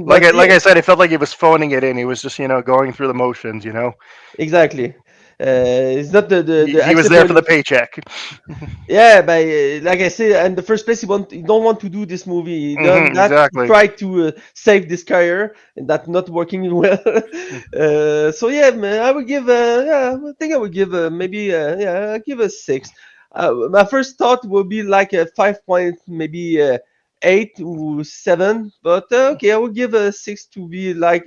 But yeah, like I said, it felt like he was phoning it in. He was just going through the motions. exactly. It's not the He was Axel there for the paycheck. Yeah, but like I said, in the first place, he don't want to do this movie. He done that. He Exactly. tried to save this career, and that not working well. So yeah, man, I would give. Yeah, I think I would give maybe. Yeah, I give a 6. My first thought would be like a 5 point, maybe 8 or 7. But okay, I would give a 6 to be like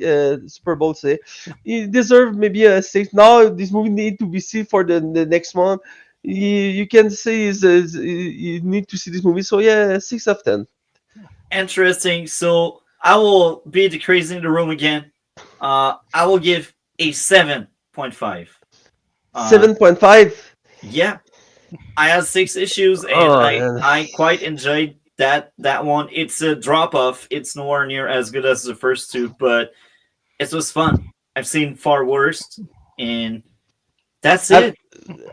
Super Bowl say. He deserve maybe a 6. Now this movie need to be seen for the next one. You can say you need to see this movie. So yeah, 6 of 10. Interesting. So I will be the crazy in the room again. I will give a 7.5. 7.5. Yeah, I had 6 issues and Oh I man. I quite enjoyed that one. It's a drop off. It's nowhere near as good as the first two, but it was fun. I've seen far worse, and that's I have, it.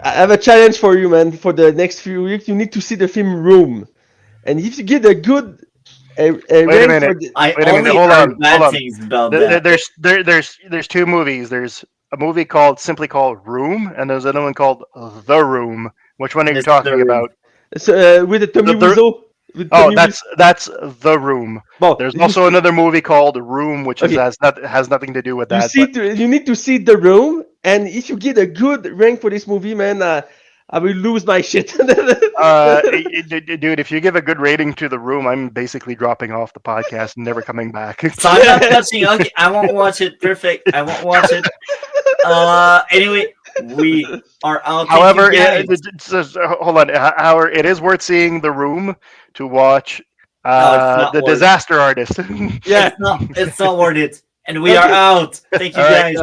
I have a challenge for you, man. For the next few weeks, you need to see the film Room, and if you get a good a Wait a rank for minute. the I Wait a minute. only Hold on. heard Hold bad on. things about that. There's two movies. There's a movie simply called Room, and there's another one called The Room. Which one are you talking Mr. about? with the The, Tommy the Wiseau with Oh, Tommy Wiseau. that's The Room. Bon, There's also another movie called Room, which okay. has nothing to do with You that. But you need to see the room, and if you get a good rank for this movie, man, I will lose my shit. dude, if you give a good rating to The Room, I'm basically dropping off the podcast and never coming back. So I'm not touching. Okay, I won't watch it. Perfect. I won't watch it. Anyway, we are out. Thank you, However, guys. hold on. However, it is worth seeing The Room to watch No, it's not The worth. Disaster Artist. Yeah. It's not. It's not worth it. And we are Okay. out. Thank you, All right. guys.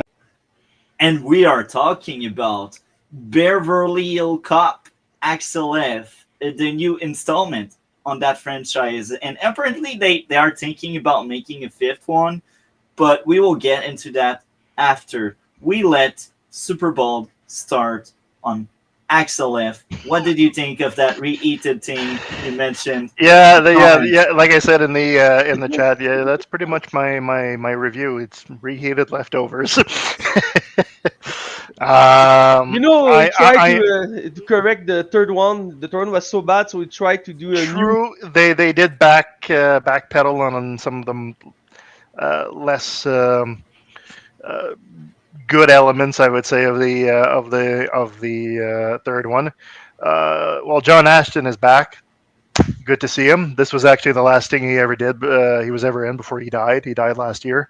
And we are talking about Beverly Hill Cop Axel F, the new installment on that franchise. And apparently, they are thinking about making a fifth one. but we will get into that after we let Super Bowl start on Axel F. What did you think of that reheated thing you mentioned Yeah, in the yeah. comments? Like I said in the chat, yeah, that's pretty much my review. It's reheated leftovers. You know, he tried I to correct the third one. The third one was so bad, so he tried to do a new. true. They did backpedal on some of them less uh, good elements, I would say, of the third one. Well, John Ashton is back. Good to see him. This was actually the last thing he ever did. He was ever in before he died. He died last year.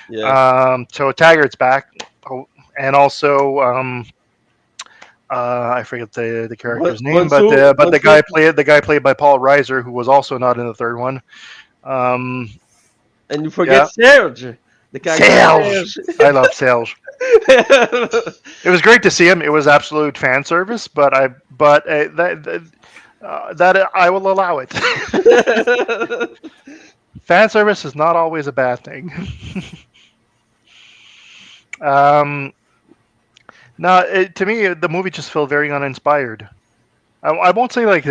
Yeah. So Taggart's back. Oh, and also I forget the character's name, but Bonso, the guy played by Paul Reiser, who was also not in the third one. Um, and you yeah, forget Serge, the character Serge. Serge. I love Serge. It was great to see him. It was absolute fan service, that I will allow it. Fan service is not always a bad thing. um, no, to me, the movie just felt very uninspired. I won't say like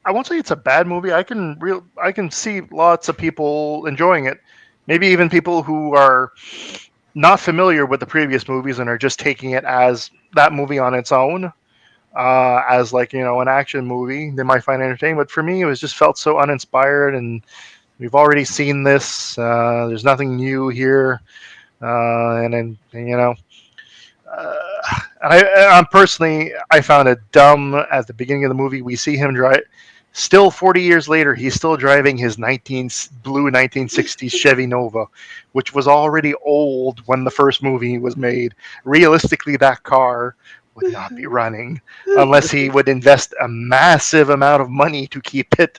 I won't say it's a bad movie. I can see lots of people enjoying it. Maybe even people who are not familiar with the previous movies and are just taking it as that movie on its own, as like an action movie. They might find it entertaining, but for me, it was just felt so uninspired, and we've already seen this. There's nothing new here, and then uh, I'm personally, I found it dumb at the beginning of the movie. We see him drive. Still, 40 years later, he's still driving his blue 1960s Chevy Nova, which was already old when the first movie was made. Realistically, that car would not be running unless he would invest a massive amount of money to keep it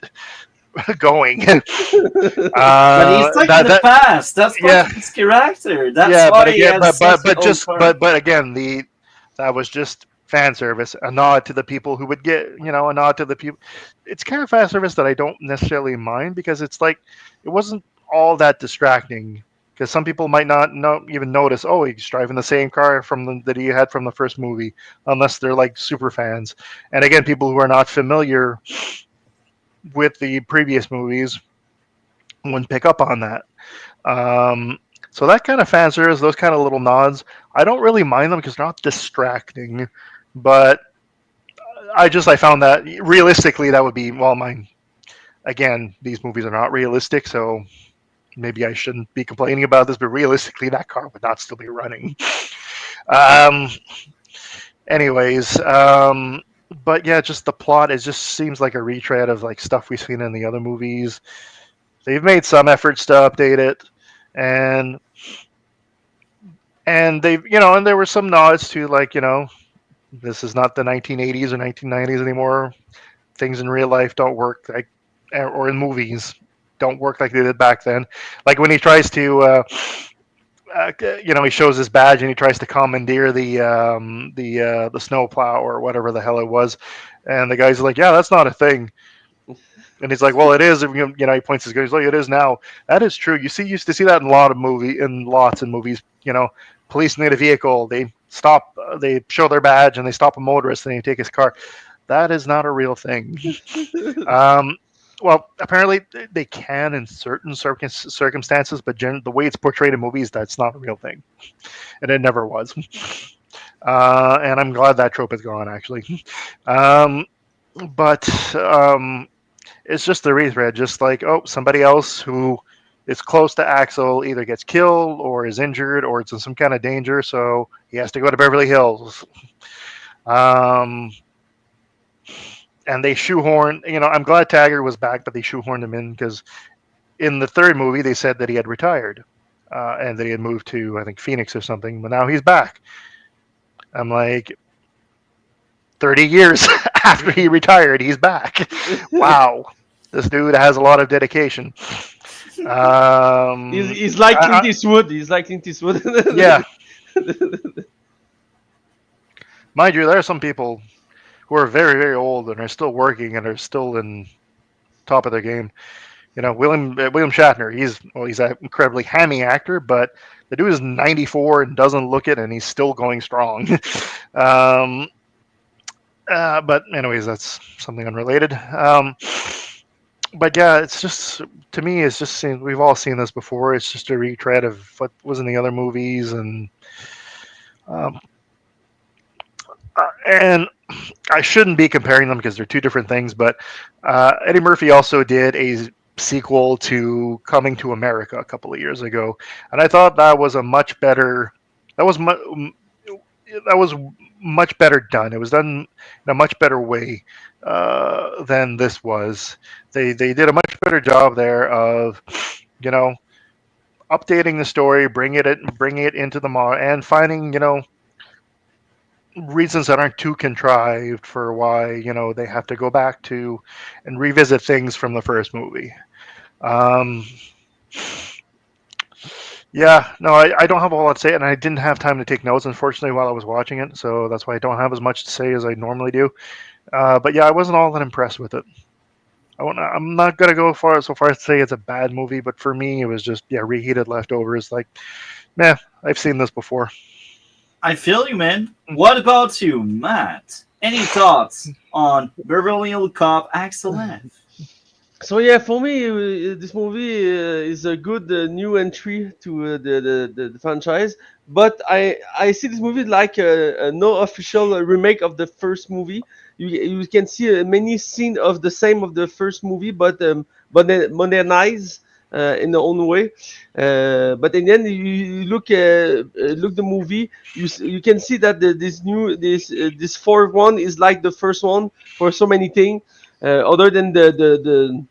going. But he's stuck in the That past. That's part yeah, of his character. That's yeah, but why he again, has such an old car. but again, the that was just fan service, a nod to the people who would get, a nod to the people. It's kind of fan service that I don't necessarily mind because it's like it wasn't all that distracting. Because some people might not even notice. Oh, he's driving the same car that he had from the first movie, unless they're like super fans. And again, people who are not familiar with the previous movies wouldn't pick up on that. Um, so that kind of fan service, those kind of little nods, I don't really mind them because they're not distracting. But I found that realistically that would be mine. Again, these movies are not realistic, so maybe I shouldn't be complaining about this. But realistically, that car would not still be running. Um, anyways, but yeah, just the plot it just seems like a retread of like stuff we've seen in the other movies. They've made some efforts to update it, and they've and there were some nods to like this is not the 1980s or 1990s anymore. Things in real life don't work like or in movies don't work like they did back then. Like when he tries to he shows his badge and he tries to commandeer the snowplow or whatever the hell it was, and the guy's like, yeah, that's not a thing. And he's like, "Well, it is." He points his gun. He's like, "It is now." That is true. Used to see that in a lot of lots of movies. Police need a vehicle. They stop. They show their badge and they stop a motorist and they take his car. That is not a real thing. Um, well, apparently they can in certain circumstances, but the way it's portrayed in movies, that's not a real thing, and it never was. And I'm glad that trope is gone, actually. Um, but it's just the retread, just like somebody else who is close to Axel either gets killed or is injured or it's in some kind of danger, so he has to go to Beverly Hills. Um, and they shoehorn. I'm glad Taggart was back, but they shoehorned him in because in the third movie they said that he had retired and that he had moved to I think Phoenix or something, but now he's back. I'm like, 30 years after he retired, he's back. Wow, this dude has a lot of dedication. He's like I, Clint Eastwood. He's like Clint Eastwood. yeah, mind you, there are some people who are very, very old and are still working and are still in top of their game. William Shatner. He's an incredibly hammy actor, but the dude is 94 and doesn't look it, and he's still going strong. um, but anyways, that's something unrelated. But yeah, it's just to me, it's just we've all seen this before. It's just a retread of what was in the other movies, um, and I shouldn't be comparing them because they're two different things. But Eddie Murphy also did a sequel to Coming to America a couple of years ago, and I thought that was a much better. That was that was much better done. It was done in a much better way than this was. They did a much better job there of, you know, updating the story, bringing it into the model, and finding reasons that aren't too contrived for why they have to go back to and revisit things from the first movie. Um, yeah, no, I don't have a whole lot to say, and I didn't have time to take notes, unfortunately, while I was watching it, so that's why I don't have as much to say as I normally do. But yeah, I wasn't all that impressed with it. I'm not gonna go so far as to say it's a bad movie, but for me, it was just reheated leftovers. Like, man, I've seen this before. I feel you, man. What about you, Matt? Any thoughts on Beverly Hills Cop Axel F? So yeah, for me, this movie is a good new entry to the franchise. But I see this movie like a no official remake of the first movie. You can see many scenes of the same of the first movie, but then modernized in their own way. But in the end, you look the movie, you can see that this fourth one is like the first one for so many things. Other than the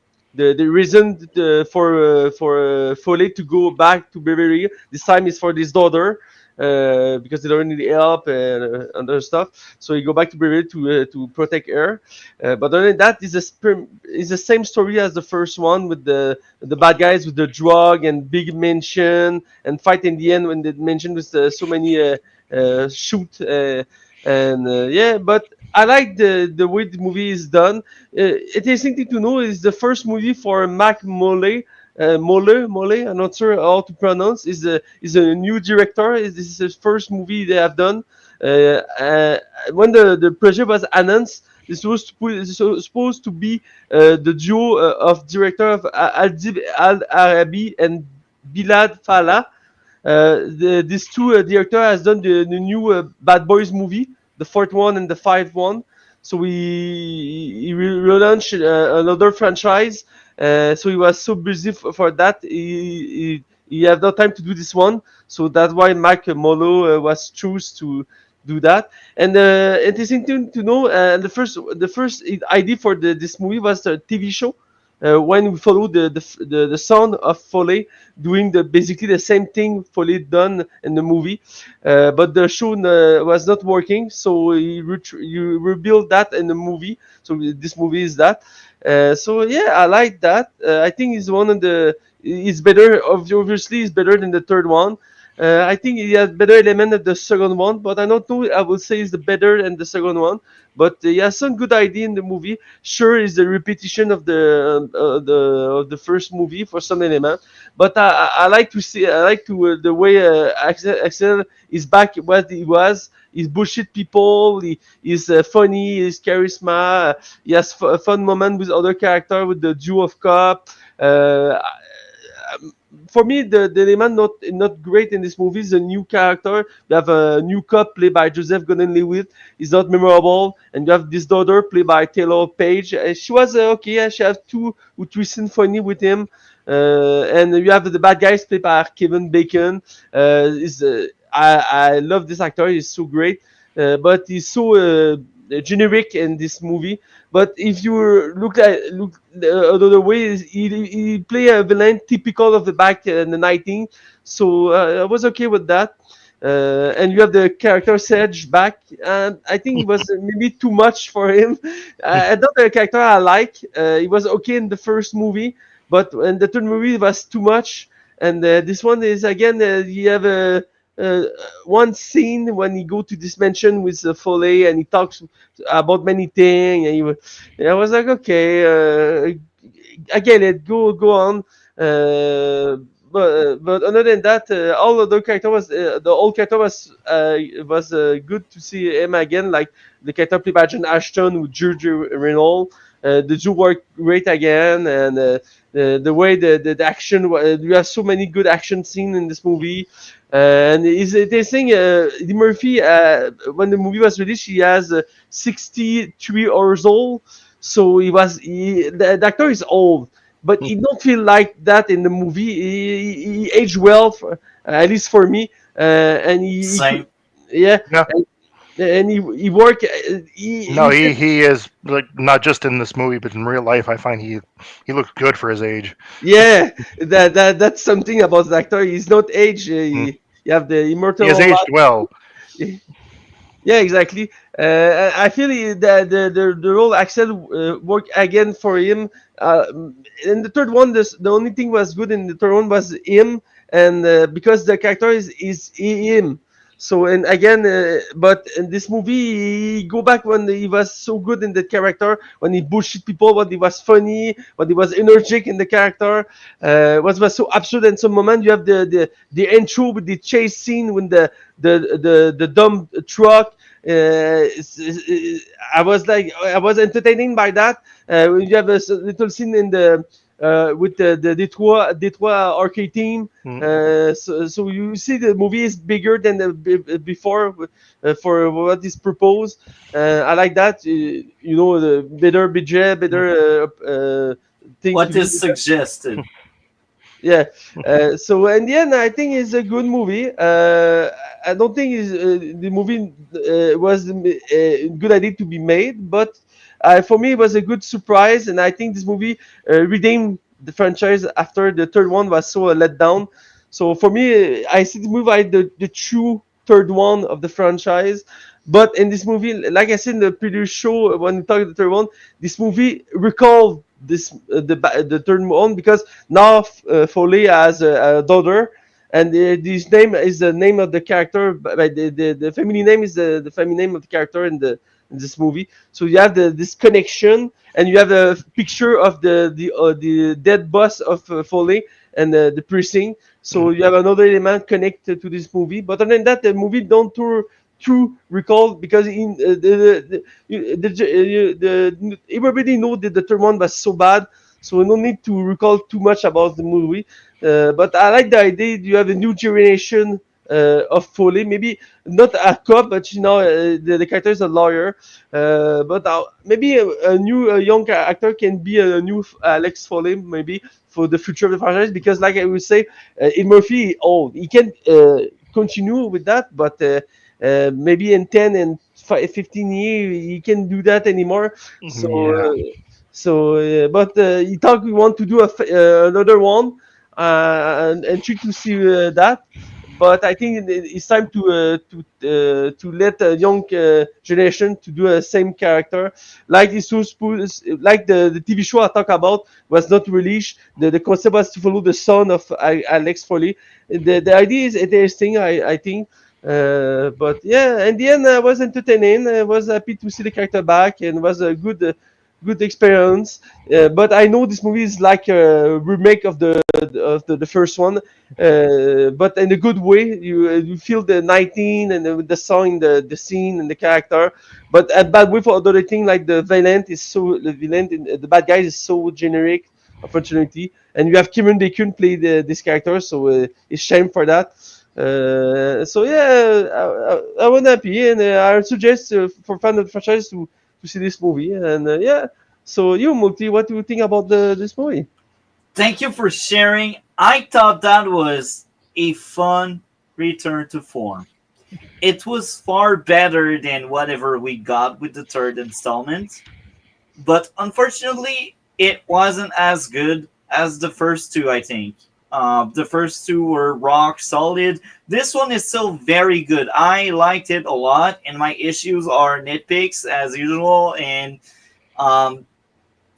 reason for Foley to go back to Beverly this time is for his daughter because they don't need help and other stuff. So he go back to Beverly to protect her. But other than that, is the same story as the first one with the bad guys with the drug and big mansion and fight in the end when the mansion with so many shoot yeah. But I like the way the movie is done. Interesting thing to know is the first movie for Mac Mole. I'm not sure how to pronounce. Is a new director. This is his first movie they have done. When the project was announced, this was supposed to be the duo of director of Al Arabi and Bilad Fallah. These two director has done the new Bad Boys movie, the fourth one and the fifth one. So he relaunched another franchise. So he was so busy for that. He had no time to do this one. So that's why Mike Molo was choose to do that. And interesting thing to know, the first idea for this movie was a TV show. When we follow the son of Foley doing basically the same thing Foley done in the movie, but the show was not working, so you rebuild that in the movie. So this movie is that. So yeah, I like that. I think it's one of the. It's better. Obviously, it's better than the third one. I think it has better element than the second one, but I don't know. I would say it's the better than the second one. But he has some good idea in the movie. Sure, it's the repetition of the first movie for some element, but I like to see. I like to the way Axel is back what he was. He's bullshit people. He's funny. He's charisma. He has a fun moment with other character with the duo of cop. Uh, for me, the element not great in this movie is a new character. You have a new cop played by Joseph Gordon-Levitt. He's not memorable, and you have this daughter played by Taylor Page. She was okay. She has two or three scenes funny with him. And you have the bad guys played by Kevin Bacon. I love this actor. He's so great, but he's so generic in this movie. But if you look the other way, he play a villain typical of the back in the 19. So I was okay with that. And you have the character Sedge back, and I think it was maybe too much for him. I thought the character I like. He was okay in the first movie, but in the third movie it was too much. And this one is again you have uh, one scene when he go to this mansion with Foley and he talks about many things, and I was like, okay, I get it. Go on. Uh, but other than that, all of the character was the old character was good to see him again. Like the character played by John Ashton with George Renault. The two worked great again, and the way the action. We have so many good action scenes in this movie. And is they saying Eddie Murphy when the movie was released, he has 63 years old, so the actor is old, but he don't feel like that in the movie. He aged well, at least for me, and Same. yeah, No, and he work. no, He he is like not just in this movie, but in real life. I find he looks good for his age. yeah, that's something about the actor. He's not age. Mm. You have the He has immortal. aged well. Yeah, exactly. I feel the role Axel worked again for him. In the third one, the only thing was good in the third one was him, and because the character is him. So and again, but in this movie, he go back when he was so good in the character, when he bullshit people, when he was funny, when he was energetic in the character, was so absurd. In some moment, you have the intro with the chase scene when the dumb truck. I was like, I was entertaining by that. When you have a little scene in the with the Detroit arcade team. Mm. So you see the movie is bigger than before for what is proposed. I like that. You know, the better budget, Mm. better thing to What do. is suggested? Yeah. So in the end, I think it's a good movie. I don't think the movie was a good idea to be made, but for me, it was a good surprise, and I think this movie redeemed the franchise after the third one was so let down. So for me, I see the movie as the true third one of the franchise. But in this movie, like I said in the previous show when we talked about the third one, this movie recalled the third one because now Foley has a daughter, and this name is the name of the character, but the family name is the family name of the character in this movie. So you have this connection, and you have a picture of the dead boss of Foley and the precinct. So Mm. you have another element connected to this movie. But other than that, the movie don't true recall because in everybody know that the third one was so bad, so we don't need to recall too much about the movie. But I like the idea you have a new generation of Foley, maybe not a cop, but you know the character is a lawyer. But maybe a new young actor can be a new Alex Foley, maybe for the future of the franchise. Because, like I would say, in Murphy, oh, he can continue with that, but maybe in 10 and 15 years you can do that anymore. So Yeah. but he thought we want to do another one, and try to see that. But I think it's time to let a young generation to do a same character, like this was like the TV show I talk about was not released. The concept was to follow the son of Alex Foley. The idea is interesting, I think. But yeah, in the end, I was entertaining. I was happy to see the character back, and was a good experience. But I know this movie is like a remake of the first one, but in a good way. You feel the 19 and the song, the scene, and the character. But a bad way for other thing, like the bad guy is so generic, unfortunately. And you have Cameron Bacon play this character, so it's shame for that. So yeah, I was happy, and I suggest for fans of the franchise to see this movie. And yeah, so you, Multi, what do you think about this movie? Thank you for sharing. I thought that was a fun return to form. It was far better than whatever we got with the third installment, but unfortunately, it wasn't as good as the first two, I think. The first two were rock solid. This one is still very good. I liked it a lot, and my issues are nitpicks as usual. And um,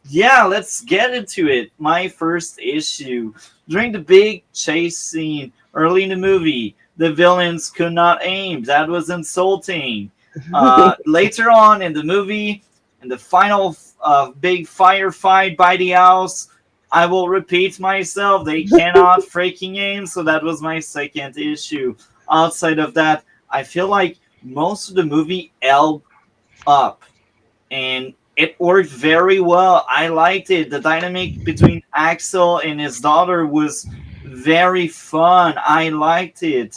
yeah, let's get into it. My first issue. During the big chase scene early in the movie, the villains could not aim. That was insulting. Later on in the movie, in the final big firefight by the house, I will repeat myself. They cannot freaking aim, so that was my second issue. Outside of that, I feel like most of the movie held up and it worked very well. I liked it. The dynamic between Axel and his daughter was very fun. I liked it.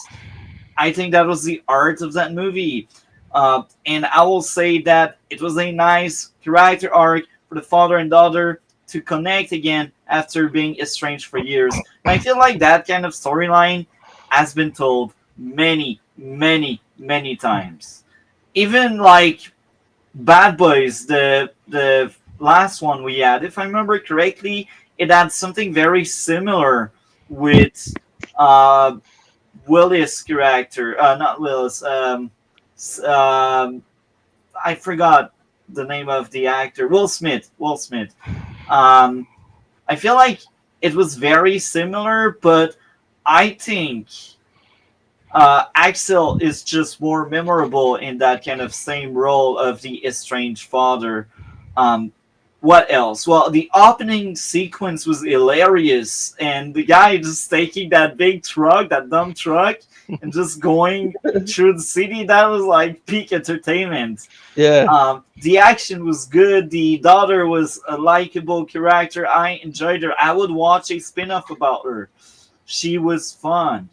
I think that was the art of that movie. And I will say that it was a nice character arc for the father and daughter to connect again after being estranged for years. And I feel like that kind of storyline has been told many, many, many times. Even like Bad Boys, the last one we had, if I remember correctly, it had something very similar with uh, Willis character. Not Willis. I forgot the name of the actor. Will Smith. Will Smith. Um, I feel like it was very similar, but I think Axel is just more memorable in that kind of same role of the estranged father. Um, what else? Well, the opening sequence was hilarious, and the guy just taking that big truck, that dumb truck, and just going through the city. That was like peak entertainment. Yeah. The action was good. The daughter was a likable character. I enjoyed her. I would watch a spin off about her. She was fun.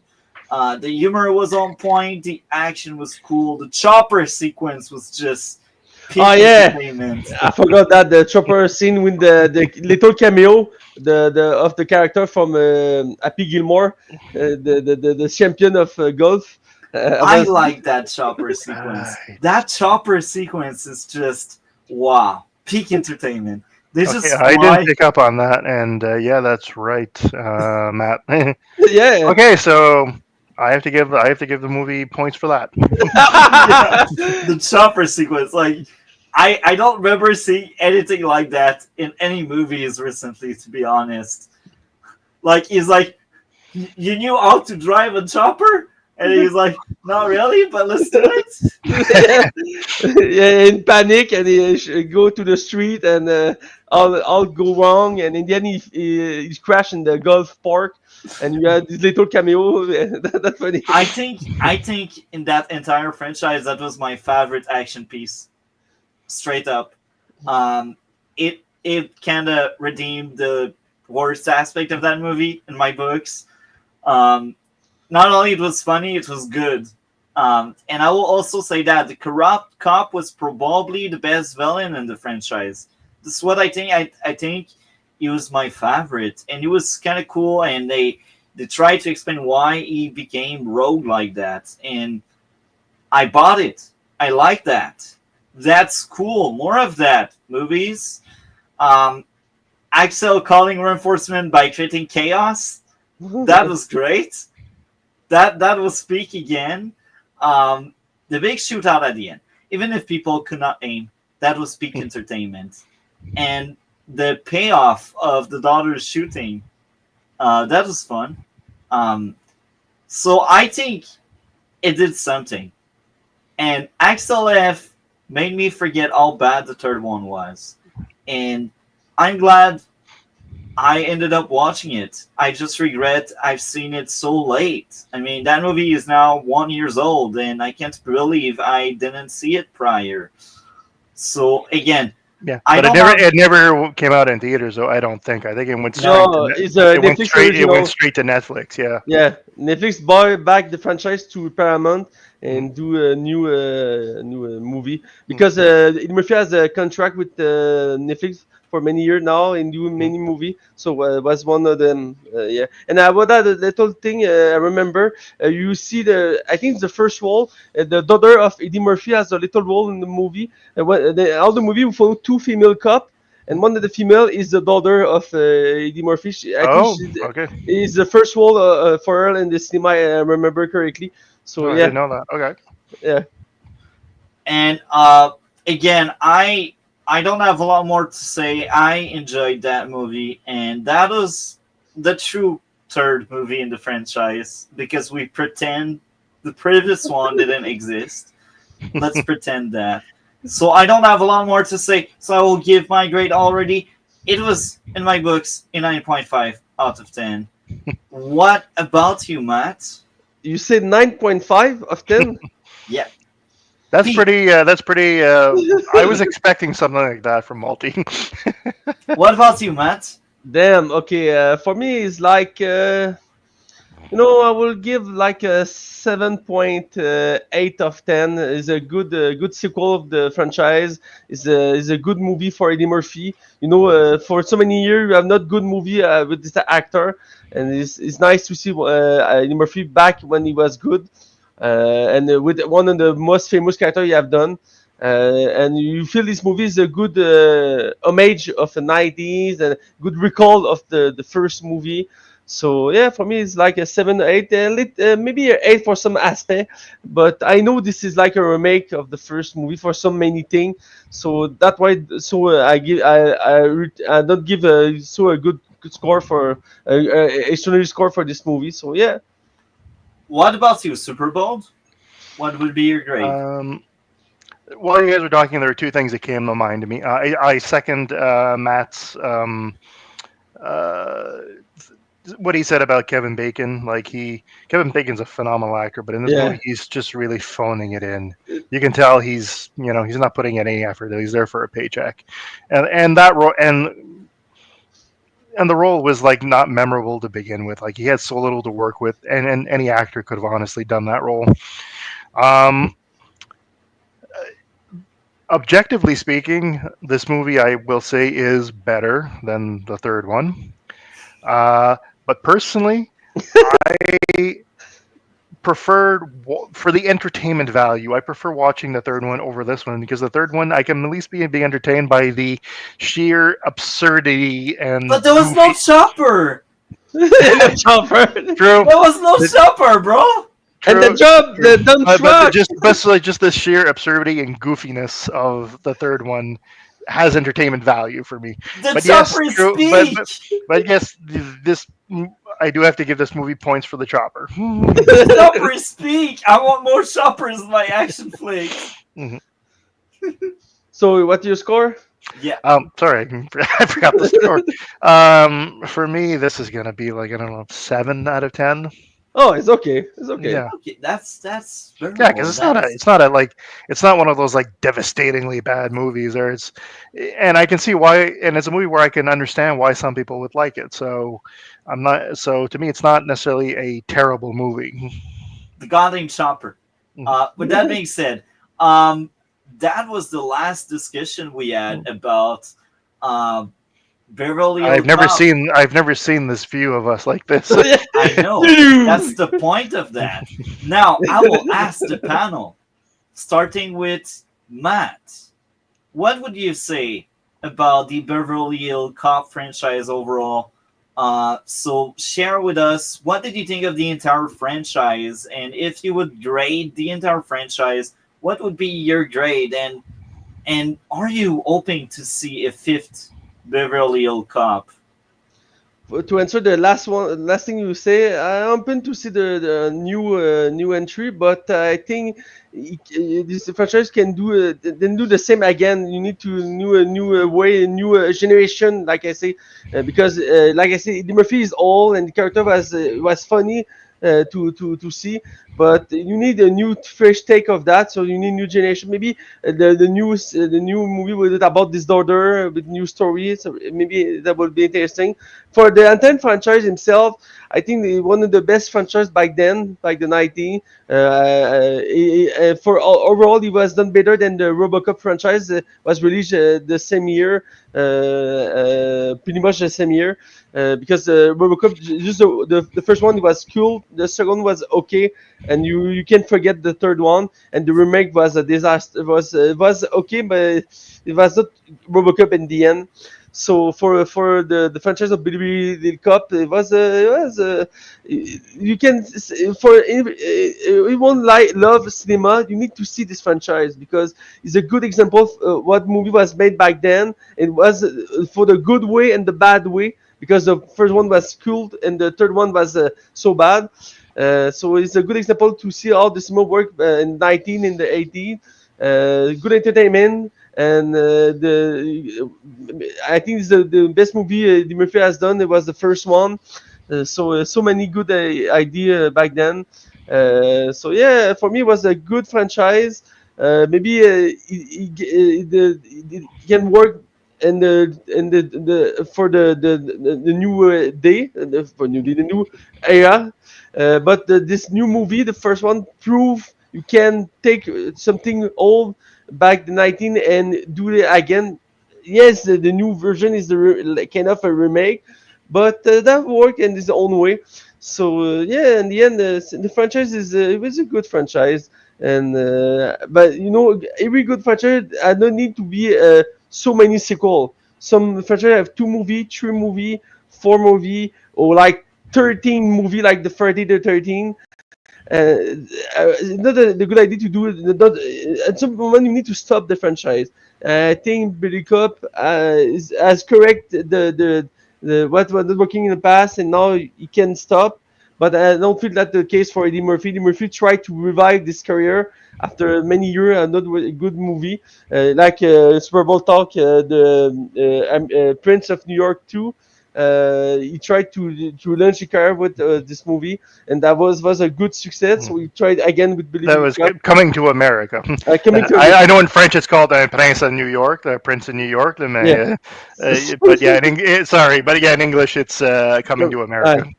The humor was on point. The action was cool. The chopper sequence was just peak Oh yeah, entertainment. I forgot that the chopper scene with the little cameo the of the character from Happy Gilmore, the champion of golf. I Was like that chopper sequence. That chopper sequence is just wow, peak entertainment. They Okay, just I didn't fly. pick up on that, and yeah, that's right, Matt. yeah. Okay, so I have to give the movie points for that. Yeah, the chopper sequence. Like, I don't remember seeing anything like that in any movies recently. To be honest, like he's like, you knew how to drive a chopper, and he's like, not really, but let's do it. yeah, yeah, in panic, and he go to the street, and all go wrong, and in the end he crash in the golf park, and you had this little cameo. That's funny. I think in that entire franchise, that was my favorite action piece, straight up. Um, it kind of redeemed the worst aspect of that movie in my books. Um, Not only it was funny, it was good. And I will also say that the corrupt cop was probably the best villain in the franchise. This is what I think. I think he was my favorite, and he was kind of cool. And they tried to explain why he became rogue like that, and I bought it. I like that. That's cool. More of that. Movies. Um, Axel calling reinforcement by creating chaos. That was great. That was peak again. Um, the big shootout at the end, even if people could not aim, that was peak entertainment. And the payoff of the daughter's shooting, that was fun. Um, so I think it did something. And Axel F made me forget how bad the third one was. And I'm glad I ended up watching it. I just regret I've seen it so late. I mean, that movie is now 1 years old, and I can't believe I didn't see it prior. So again, Yeah, I but it don't never have it never came out in theaters, though. I don't think. I think it went straight no. to No, it's a Netflix it went original. straight to Netflix. Yeah. Yeah, Netflix buy back the franchise to Paramount Mhm. and do a new movie Mhm. because Eddie Murphy has a contract with Netflix for many years now and do Mhm. many movie. So was one of them. Yeah, and about that little thing, I remember you see I think it's the first role. The daughter of Eddie Murphy has a little role in the movie. All the movie we follow two female cop. And one of the female is the daughter of Eddie Murphy. I think Oh, she's okay. is the first role for her in the cinema. I remember correctly. No, So I yeah, didn't know that. Okay. yeah. And again, I don't have a lot more to say. I enjoyed that movie, and that was the true third movie in the franchise because we pretend the previous one didn't exist. Let's pretend that. So I don't have a lot more to say. So I will give my grade already. It was in my books a 9.5 out of 10. What about you, Matt? You said 9.5 of 10? Yeah, That's Pete. pretty. That's pretty. I was expecting something like that from Multi. What about you, Matt? Damn, okay. For me, it's like, I will give like a 7.8 of 10. Is a good sequel of the franchise. Is a good movie for Eddie Murphy. For so many years, we have not good movie with this actor, and it's nice to see Eddie Murphy back when he was good, and with one of the most famous character he have done. And you feel this movie is a good homage of the 90s and good recall of the first movie. So yeah, for me it's like a 7, 8, maybe a 8 for some aspect. But I know this is like a remake of the first movie for so many things. So that why I don't give a good score for extraordinary score for this movie. So yeah. What about you, Super Bowl? What would be your grade? um, while you guys were talking, there were two things that came to mind to me. I second Matt's uh, what he said about Kevin Bacon. Kevin Bacon's a phenomenal actor, but in this Yeah. movie, he's just really phoning it in. You can tell he's not putting in any effort. He's there for a paycheck, and that role and the role was like not memorable to begin with. Like he had so little to work with, and any actor could have honestly done that role. Um, Objectively speaking, this movie I will say is better than the third one. Uh, but personally, I for the entertainment value. I prefer watching the third one over this one because the third one I can at least be entertained by the sheer absurdity But and there was no goofy. chopper. And the chopper. True, There was no the- chopper, bro. And the true, job, true. the dump But truck. just the sheer absurdity and goofiness of the third one has entertainment value for me. The But yes, chopper true. speak. But yes, this I do have to give this movie points for the chopper. The chopper speak. I want more choppers in my action flicks. Mhm. So what's your score? Yeah. Sorry, I forgot the score. For me, this is gonna be like I don't know, 7 out of 10. Oh, it's okay. It's okay. Yeah, Okay, that's yeah, because bearable. That's it's not one of those like devastatingly bad movies, and I can see why, and it's a movie where I can understand why some people would like it. So to me, it's not necessarily a terrible movie. the goddamn chopper. Mhm. With that being said, um, that was the last discussion we had about um, Beverly Hills Cop. I've never seen this view of us like this. I know. That's the point of that. Now, I will ask the panel, starting with Matt. What would you say about the Beverly Hills Cop franchise overall? So share with us, what did you think of the entire franchise, and if you would grade the entire franchise, what would be your grade, and are you open to see a fifth Beverly Hills Cop? To answer the last thing you say, I'm open to see the new entry, but I think this franchise can do the same again. You need to new a new way, a new generation, like I say, because like I say, Eddie Murphy is old and the character was funny. To see, but you need a new fresh take of that. So you need new generation. Maybe the new movie with it about this daughter with new stories. So maybe that would be interesting for the Anten franchise himself. I think one of the best franchise back then, like the 90s. Overall, he was done better than the RoboCop franchise was released the same year, pretty much the same year. Because RoboCop, just the first one was cool, the second was okay, and you can't forget the third one. And the remake was a disaster. It was okay, but it was not RoboCop in the end. So for the franchise of Billy Cup, it was you can for you won't like love cinema. You need to see this franchise because it's a good example of what movie was made back then. It was for the good way and the bad way because the first one was cool and the third one was so bad. So it's a good example to see how the cinema worked in 19 in the 18. Good entertainment, and I think it's the best movie Eddie Murphy has done. It was the first one, so many good idea back then. So yeah, for me, it was a good franchise. Maybe it can work in the for the new day, the new era. But this new movie, the first one, prove you can take something old back the 19 and do it again. Yes, the new version is like kind of a remake, but that worked in its own way. So yeah, in the end, the franchise it was a good franchise, and but every good franchise I don't need to be so many sequel. Some franchise have two movie, three movie, four movie, or like 13 movie, like the Friday the 13. Not the good idea to do it. At some moment, you need to stop the franchise. I think Billy Cup has correct what was not working in the past, and now he can stop. But I don't feel that the case for Eddie Murphy. Eddie Murphy tried to revive this career after many years, and not a good movie like Super Bowl talk, the Prince of New York 2. He tried to launch a career with this movie, and that was a good success. So we tried again with Billy That was Cup. coming to America. Coming to I know in French it's called Prince of New York, the Prince of New York. yeah. But yeah, sorry, but yeah, in English it's coming to Aye. America.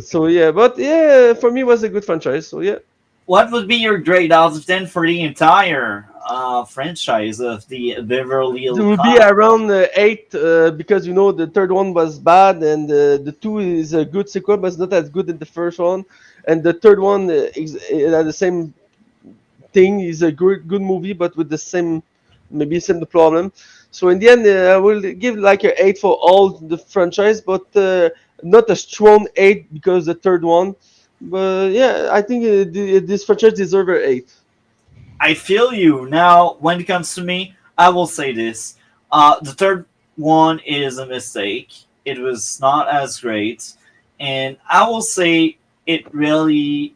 So yeah, but yeah, for me it was a good franchise. So yeah, What would be your grade out of 10 for the entire franchise of the Beverly it Hills will be Cop? around eight because the third one was bad, and the two is a good sequel, but it's not as good as the first one, and the third one had the same thing. Is a good movie, but with the same maybe same problem. So in the end, I will give like a eight for all the franchise, but not a strong eight because the third one. But yeah, I think this franchise deserves an eight. I feel you. Now, when it comes to me, I will say this. The third one is a mistake. It was not as great. And I will say it really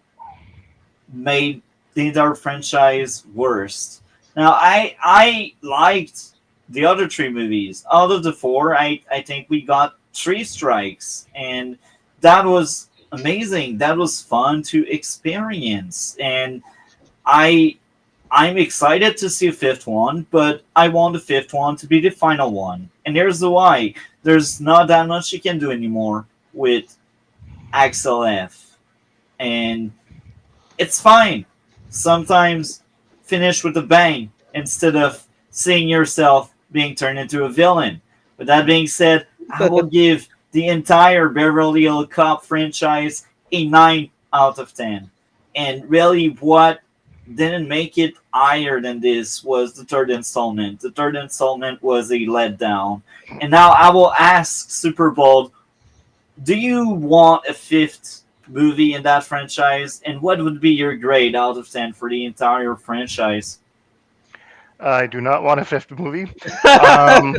made the entire franchise worse. Now, I liked the other three movies. Out of the four, I think we got three strikes, and that was amazing. That was fun to experience, and I I'm excited to see a fifth one, but I want the fifth one to be the final one. And here's the why: there's not that much you can do anymore with Axel F, and it's fine. Sometimes finish with a bang instead of seeing yourself being turned into a villain. With that being said, I will give the entire Beverly Hills Cop franchise a 9 out of 10. And really, what didn't make it higher than this was the third installment. The third installment was a letdown. And now I will ask Super Bowl, do you want a fifth movie in that franchise? And what would be your grade out of 10 for the entire franchise? I do not want a fifth movie. Um,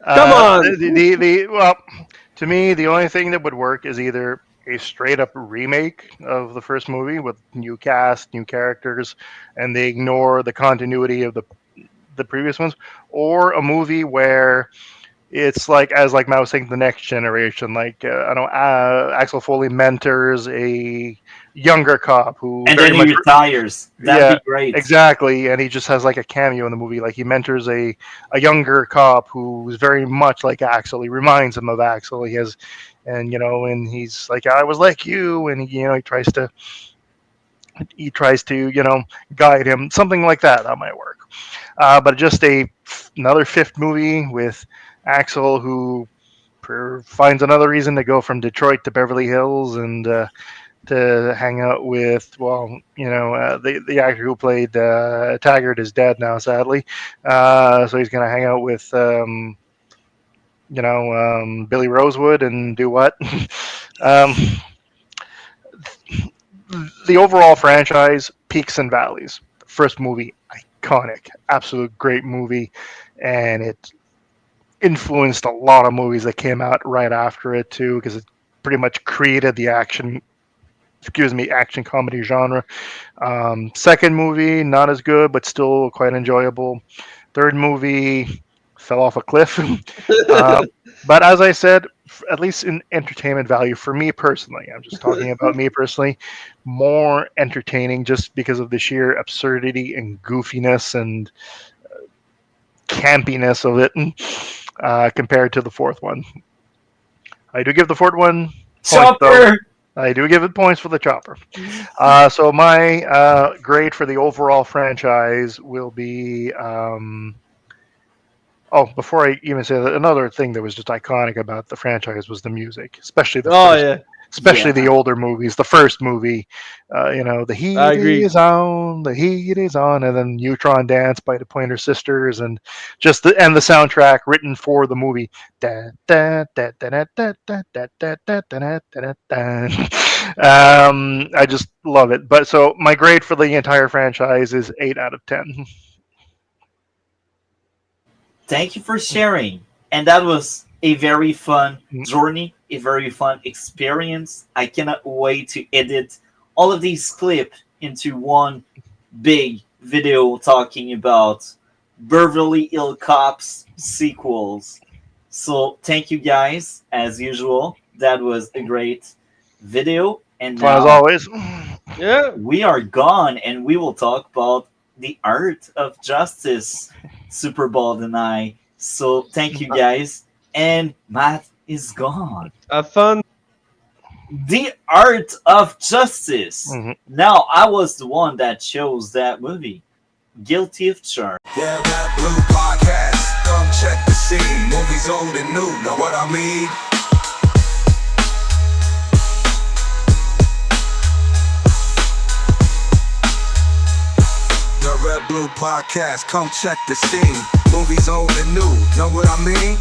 Come on. well, to me, the only thing that would work is either a straight up remake of the first movie with new cast, new characters, and they ignore the continuity of the previous ones, or a movie where it's like as like Matt was saying, the next generation. Like I don't Axel Foley mentors a younger cop who And very then he much retires. That'd yeah, be great. exactly. And he just has like a cameo in the movie. Like he mentors a younger cop who's very much like Axel. He reminds him of Axel. He has, and and he's like, I was like you, and he tries to guide him. Something like that. That might work. But just another fifth movie with Axel who finds another reason to go from Detroit to Beverly Hills and to hang out with, well, the actor who played Taggart is dead now, sadly. So he's going to hang out with, Billy Rosewood and do what? um, the overall franchise, peaks and valleys. First movie, iconic, absolute great movie, and it influenced a lot of movies that came out right after it too, because it pretty much created the action comedy genre. Second movie, not as good, but still quite enjoyable. Third movie fell off a cliff. uh, but as I said, at least in entertainment value for me personally, I'm just talking about me personally, more entertaining just because of the sheer absurdity and goofiness and campiness of it compared to the fourth one. I do give the fourth one points though. Chopper. I do give it points for the chopper. So my grade for the overall franchise will be. Oh, before I even say that, another thing that was just iconic about the franchise was the music, especially the Oh first, yeah, especially the Yeah. older movies. The first movie, the I heat agree. is on, the heat is on, and then Neutron Dance by the Pointer Sisters, and just the soundtrack written for the movie. Da, da, da, da, da, da, da, da, da, da, da, da, da, da. I just love it. But so my grade for the entire franchise is 8 out of 10. Thank you for sharing. And that was a very fun journey, a very fun experience. I cannot wait to edit all of these clips into one big video talking about Beverly Hill Cops sequels. So thank you guys, as usual. That was a great video. And Fun as now always. Yeah. we are gone and we will talk about the art of justice, Super Bowl and I. So thank you guys. And Matt is gone. Have fun. The art of justice. Mhm. Now I was the one that chose that movie. Guilty of charge. Yeah, Red Blue Podcast. Come check the scene. Movies old and new. Know what I mean? The Red Blue Podcast. Come check the scene. Movies old and new. Know what I mean?